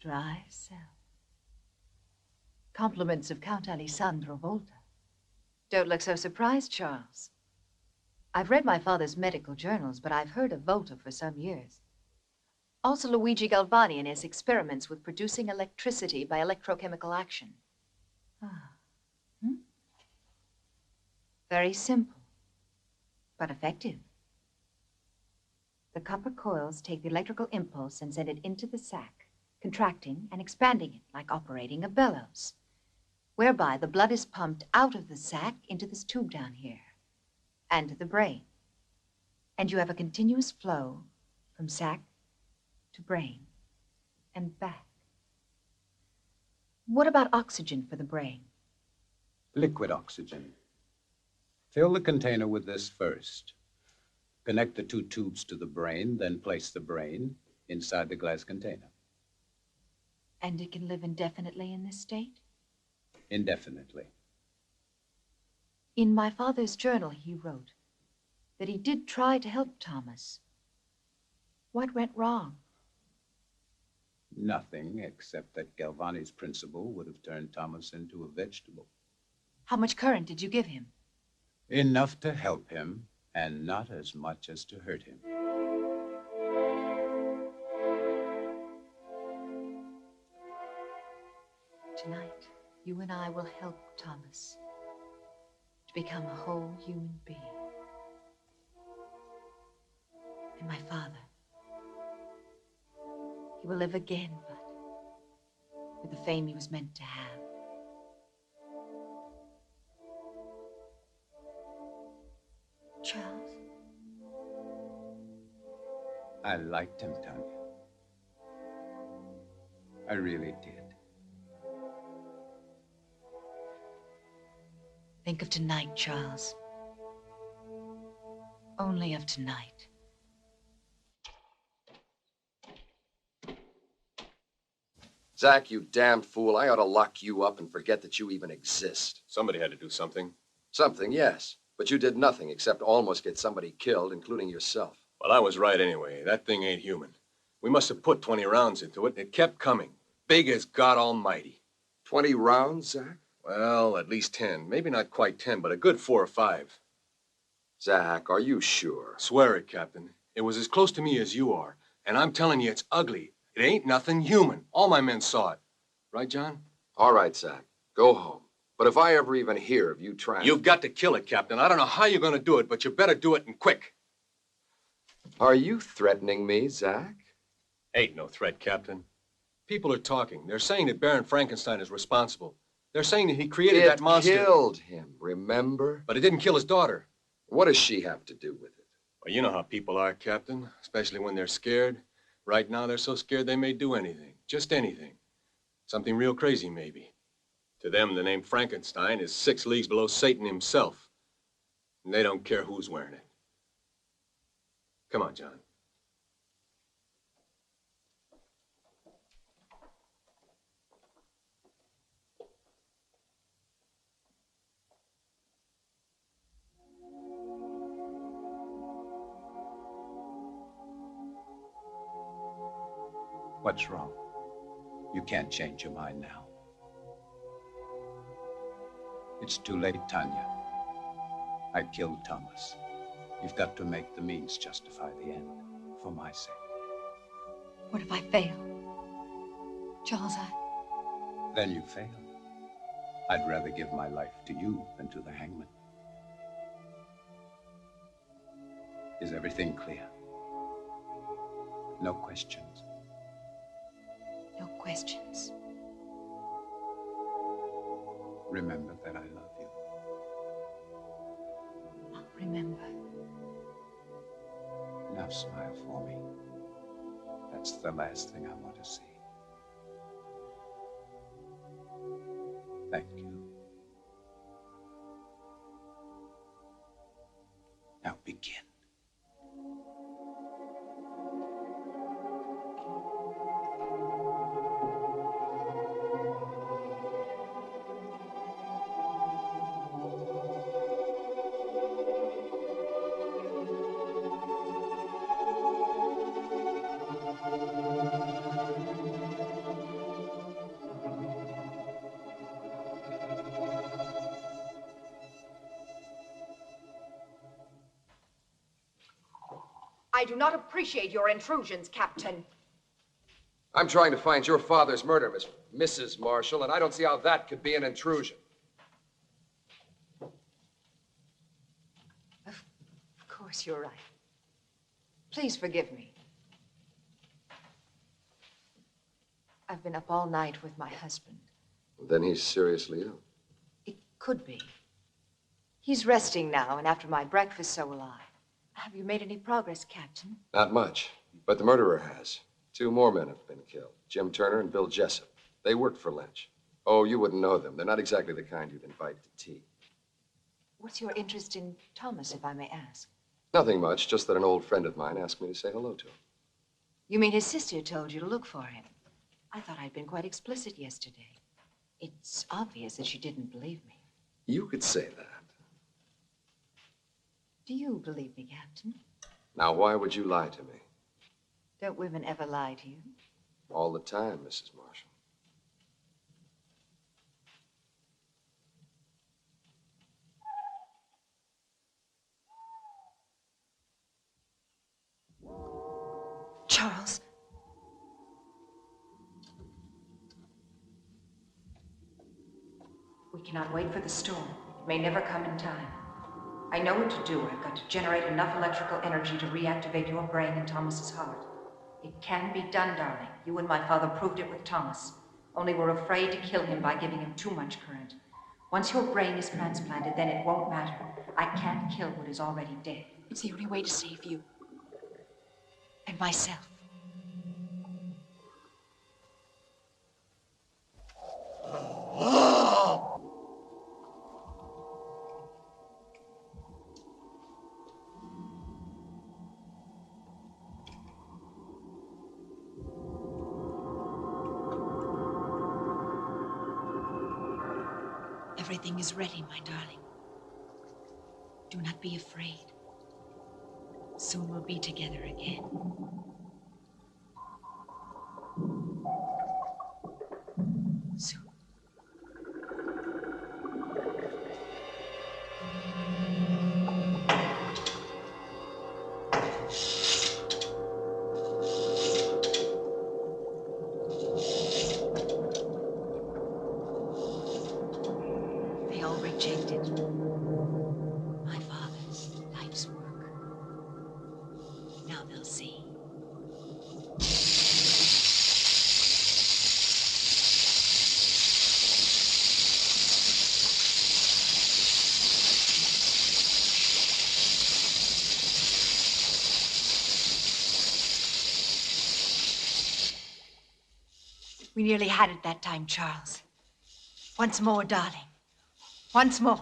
Dry cell. Compliments of Count Alessandro Volta. Don't look so surprised, Charles. I've read my father's medical journals, but I've heard of Volta for some years. Also Luigi Galvani and his experiments with producing electricity by electrochemical action. Very simple, but effective. The copper coils take the electrical impulse and send it into the sac, contracting and expanding it like operating a bellows, whereby the blood is pumped out of the sac into this tube down here and to the brain. And you have a continuous flow from sac to brain and back. What about oxygen for the brain? Liquid oxygen. Fill the container with this first. Connect the 2 tubes to the brain, then place the brain inside the glass container. And it can live indefinitely in this state? Indefinitely. In my father's journal, he wrote that he did try to help Thomas. What went wrong? Nothing, except that Galvani's principle would have turned Thomas into a vegetable. How much current did you give him? Enough to help him, and not as much as to hurt him. Tonight, you and I will help Thomas to become a whole human being. And my father, he will live again, but with the fame he was meant to have. Charles? I liked him, Tanya. I really did. Think of tonight, Charles. Only of tonight. Zach, you damn fool. I ought to lock you up and forget that you even exist. Somebody had to do something. Something, yes. But you did nothing except almost get somebody killed, including yourself. Well, I was right anyway. That thing ain't human. We must have put 20 rounds into it, and it kept coming. Big as God Almighty. 20 rounds, Zach? Well, at least 10. Maybe not quite 10, but a good 4 or 5. Zach, are you sure? Swear it, Captain. It was as close to me as you are. And I'm telling you, it's ugly. It ain't nothing human. All my men saw it. Right, John? All right, Zach. Go home. But if I ever even hear of you trying... You've got to kill it, Captain. I don't know how you're going to do it, but you better do it and quick. Are you threatening me, Zach? Ain't no threat, Captain. People are talking. They're saying that Baron Frankenstein is responsible. They're saying that he created that monster. It killed him, remember? But it didn't kill his daughter. What does she have to do with it? Well, you know how people are, Captain, especially when they're scared. Right now, they're so scared they may do anything. Just anything. Something real crazy, maybe. To them, the name Frankenstein is 6 leagues below Satan himself. And they don't care who's wearing it. Come on, John. What's wrong? You can't change your mind now. It's too late, Tanya. I killed Thomas. You've got to make the means justify the end, for my sake. What if I fail? Charles, Then you fail. I'd rather give my life to you than to the hangman. Is everything clear? No questions? No questions. Remember that I love you. I'll remember. Now smile for me. That's the last thing I want to see. Thank you. Now begin. I do not appreciate your intrusions, Captain. I'm trying to find your father's murder, Mrs. Marshall, and I don't see how that could be an intrusion. Of course, you're right. Please forgive me. I've been up all night with my husband. Then he's seriously ill. It could be. He's resting now, and after my breakfast, so will I. Have you made any progress, Captain? Not much, but the murderer has. 2 more men have been killed, Jim Turner and Bill Jessup. They worked for Lynch. Oh, you wouldn't know them. They're not exactly the kind you'd invite to tea. What's your interest in Thomas, if I may ask? Nothing much, just that an old friend of mine asked me to say hello to him. You mean his sister told you to look for him? I thought I'd been quite explicit yesterday. It's obvious that she didn't believe me. You could say that. Do you believe me, Captain? Now, why would you lie to me? Don't women ever lie to you? All the time, Mrs. Marshall. Charles. We cannot wait for the storm. It may never come in time. I know what to do. I've got to generate enough electrical energy to reactivate your brain and Thomas's heart. It can be done, darling. You and my father proved it with Thomas. Only we're afraid to kill him by giving him too much current. Once your brain is transplanted, then it won't matter. I can't kill what is already dead. It's the only way to save you. And myself. Everything is ready, my darling. Do not be afraid. Soon we'll be together again. Soon. They all rejected my father's life's work. Now they'll see. We nearly had it that time, Charles. Once more, darling. Once more.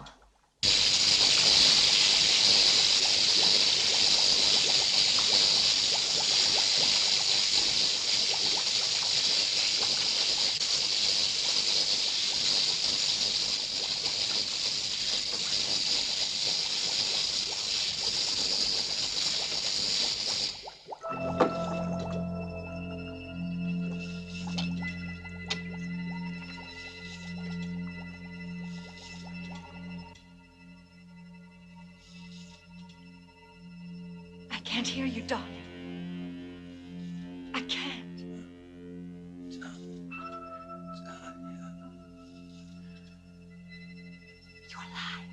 can't hear you, darling. I can't. You're alive.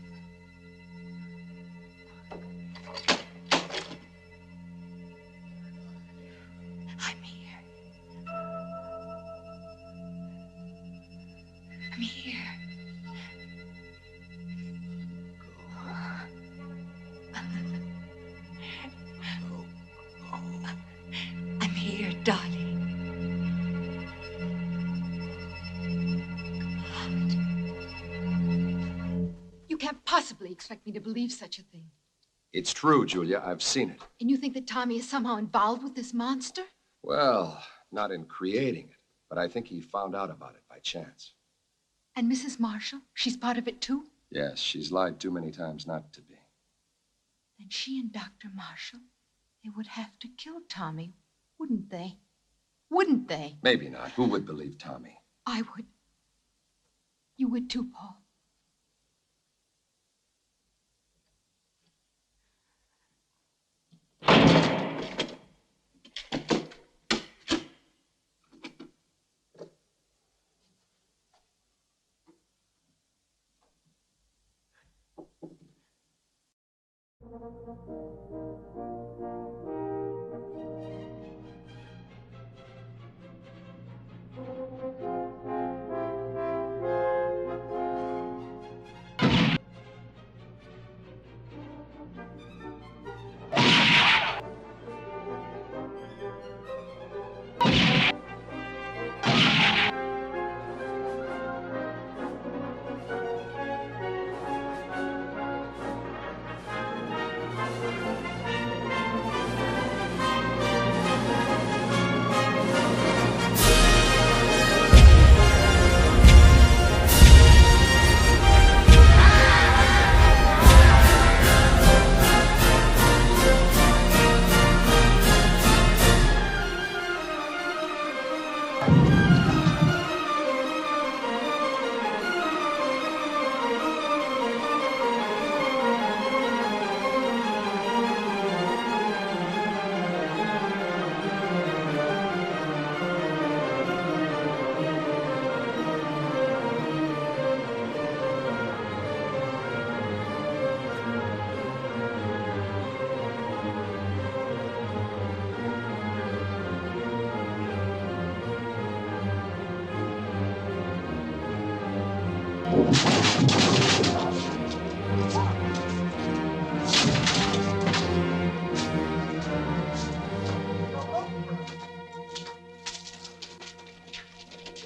I'm here. I'm here. I'm here, darling. You can't possibly expect me to believe such a thing. It's true, Julia. I've seen it. And you think that Tommy is somehow involved with this monster? Well, not in creating it, but I think he found out about it by chance. And Mrs. Marshall? She's part of it, too? Yes, she's lied too many times not to be. Then she and Dr. Marshall, they would have to kill Tommy, wouldn't they? Wouldn't they? Maybe not. Who would believe Tommy? I would. You would too, Paul.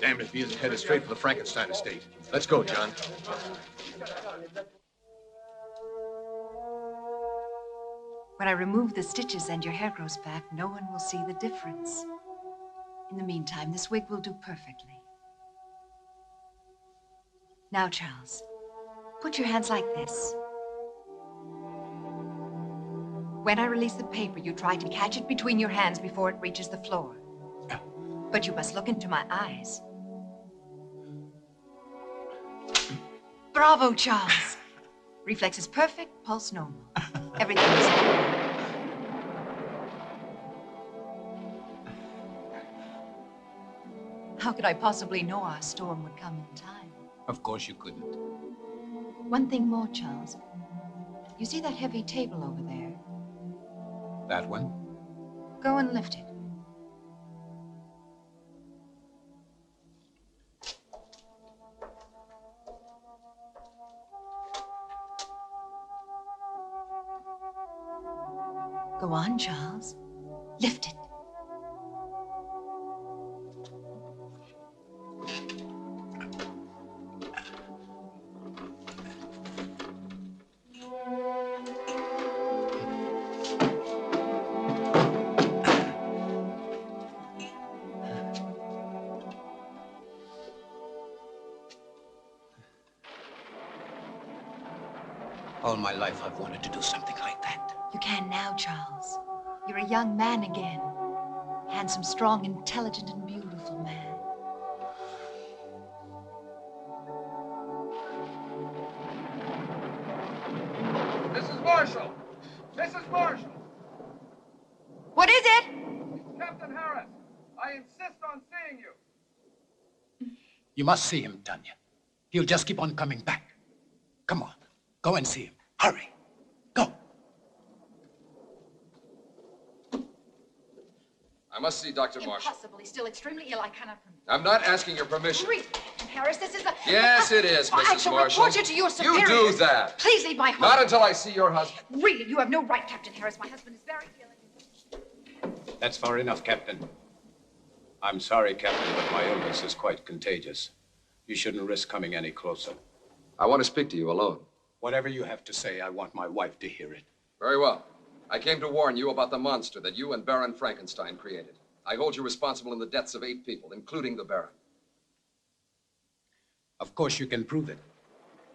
Damned if he isn't headed straight for the Frankenstein estate. Let's go, John. When I remove the stitches and your hair grows back, no one will see the difference. In the meantime, this wig will do perfectly. Now, Charles, put your hands like this. When I release the paper, you try to catch it between your hands before it reaches the floor. But you must look into my eyes. Bravo, Charles. Reflex is perfect, pulse normal. Everything is normal. How could I possibly know our storm would come in time? Of course you couldn't. One thing more, Charles. You see that heavy table over there? That one? Go and lift it. Go on, Charles. Lift it. All my life I've wanted to do something like that. You can now, Charles. You're a young man again. Handsome, strong, intelligent, and beautiful man. Mrs. Marshall! Mrs. Marshall! You must see him, Tanya. He'll just keep on coming back. Come on, go and see him. Hurry, go. I must see Dr. Marshall. Impossible. He's still extremely ill. I cannot permit. I'm not asking your permission. Please, Captain Harris, this is a... Yes, it is, I Mrs. shall Marshall. report you to your superiors. You do that. Please leave my home. Not until I see your husband. Really, you have no right, Captain Harris. My husband is very ill. That's far enough, Captain. I'm sorry, Captain, but my illness is quite contagious. You shouldn't risk coming any closer. I want to speak to you alone. Whatever you have to say, I want my wife to hear it. Very well. I came to warn you about the monster that you and Baron Frankenstein created. I hold you responsible in the deaths of 8 people, including the Baron. Of course you can prove it.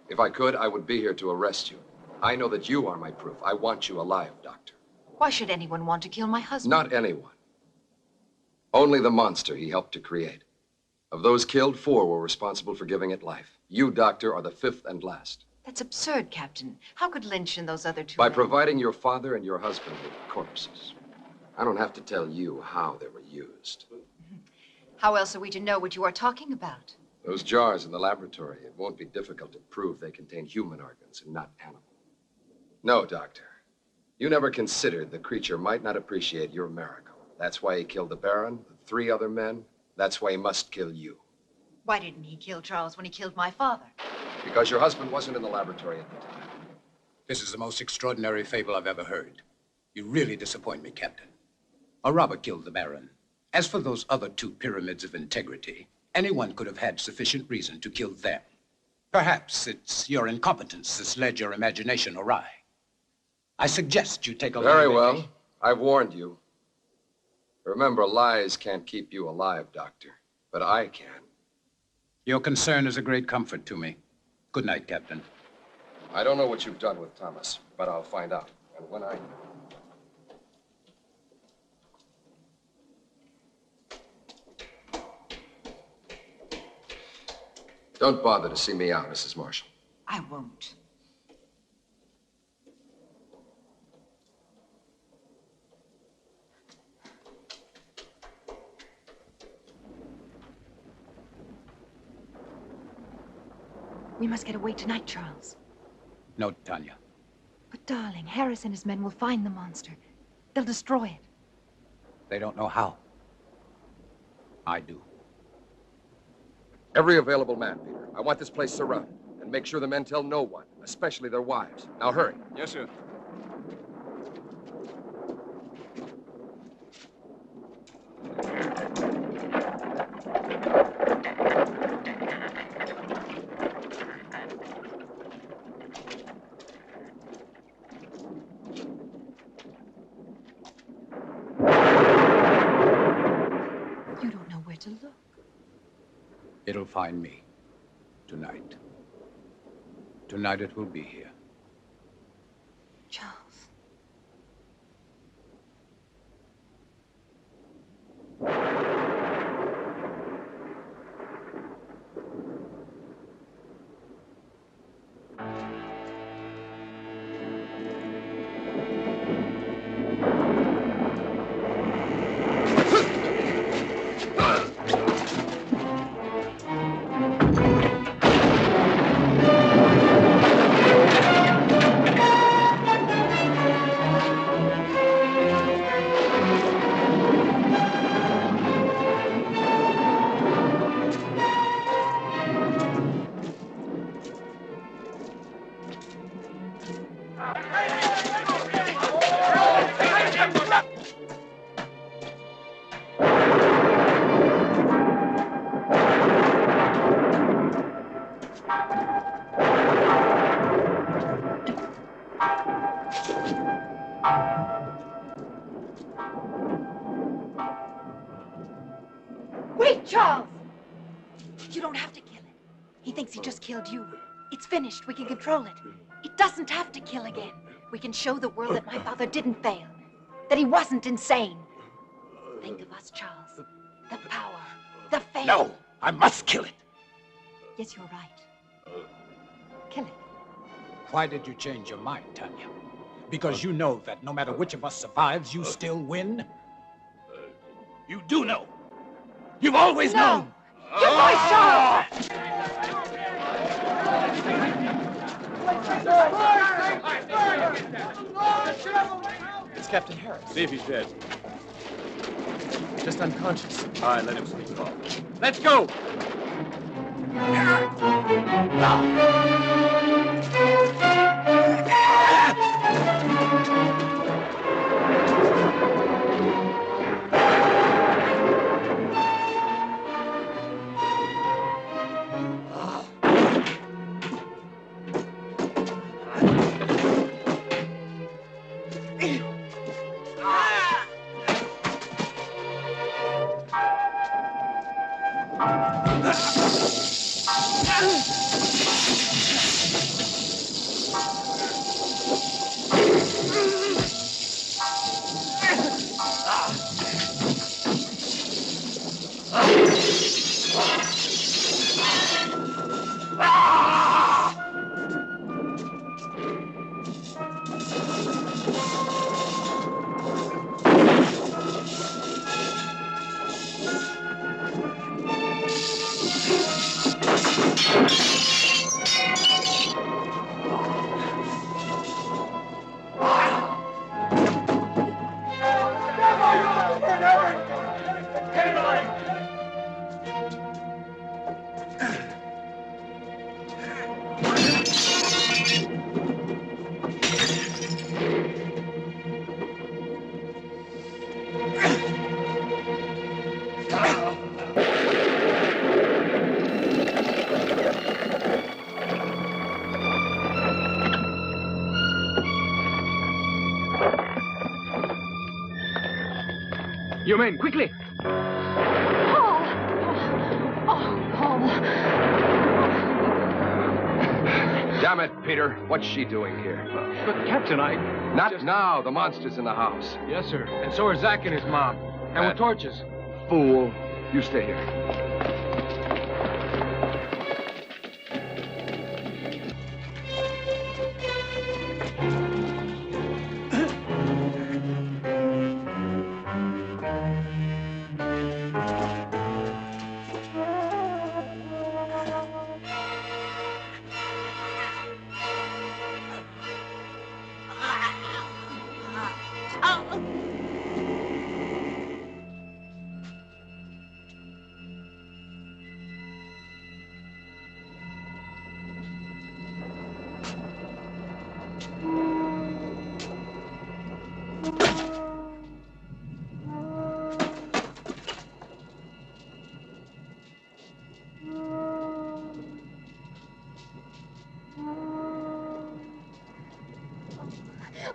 If I could, I would be here to arrest you. I know that you are my proof. I want you alive, Doctor. Why should anyone want to kill my husband? Not anyone. Only the monster he helped to create. Of those killed, 4 were responsible for giving it life. You, Doctor, are the 5th and last. That's absurd, Captain. How could Lynch and those other 2 By men... providing your father and your husband with corpses. I don't have to tell you how they were used. How else are we to know what you are talking about? Those jars in the laboratory, it won't be difficult to prove they contain human organs and not animal. No, Doctor. You never considered the creature might not appreciate your miracle. That's why he killed the Baron, the 3 other men. That's why he must kill you. Why didn't he kill Charles when he killed my father? Because your husband wasn't in the laboratory at the time. This is the most extraordinary fable I've ever heard. You really disappoint me, Captain. A robber killed the Baron. As for those other 2 pyramids of integrity, anyone could have had sufficient reason to kill them. Perhaps it's your incompetence that's led your imagination awry. I suggest you take a Very well. I've warned you. Remember, lies can't keep you alive, Doctor. But I can. Your concern is a great comfort to me. Good night, Captain. I don't know what you've done with Thomas, but I'll find out. And when I... Don't bother to see me out, Mrs. Marshall. I won't. We must get away tonight, Charles. No, Tanya. But, darling, Harris and his men will find the monster. They'll destroy it. They don't know how. I do. Every available man, Peter. I want this place surrounded. And make sure the men tell no one, especially their wives. Now, hurry. Yes, sir. You don't know where to look. It'll find me. Tonight. Tonight it will be here. Charles. Wait, Charles! You don't have to kill it. He thinks he just killed you. It's finished. We can control it. It doesn't have to kill again. We can show the world that my father didn't fail, that he wasn't insane. Think of us, Charles. The power, the fame. No, I must kill it. Yes, you're right. Kill it. Why did you change your mind, Tanya? Because you know that no matter which of us survives, you still win? You do know. You've always known. Your voice, Charles! It's Captain Harris. See if he's dead. Just unconscious. All right, let him sleep off. Let's go! You men, quickly! Paul! Oh, Paul. Damn it, Peter. What's she doing here? But, Captain, Not now. The monster's in the house. Yes, sir. And so are Zach and his mom. And with torches. Fool. You stay here.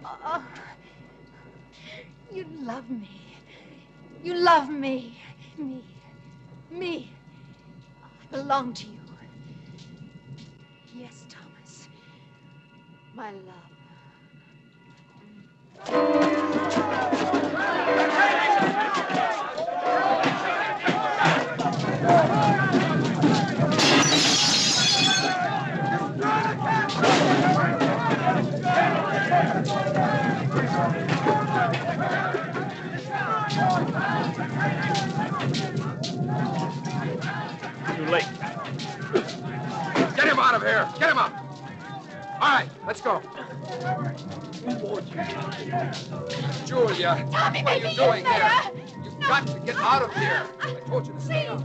Oh, you love me. You love me. Me. I belong to you. Yes, Thomas. My love. Too late. Get him out of here! Get him up! All right, let's go. Julia, Tommy, what are you doing here? You've got to get out of here. I told you to stay out.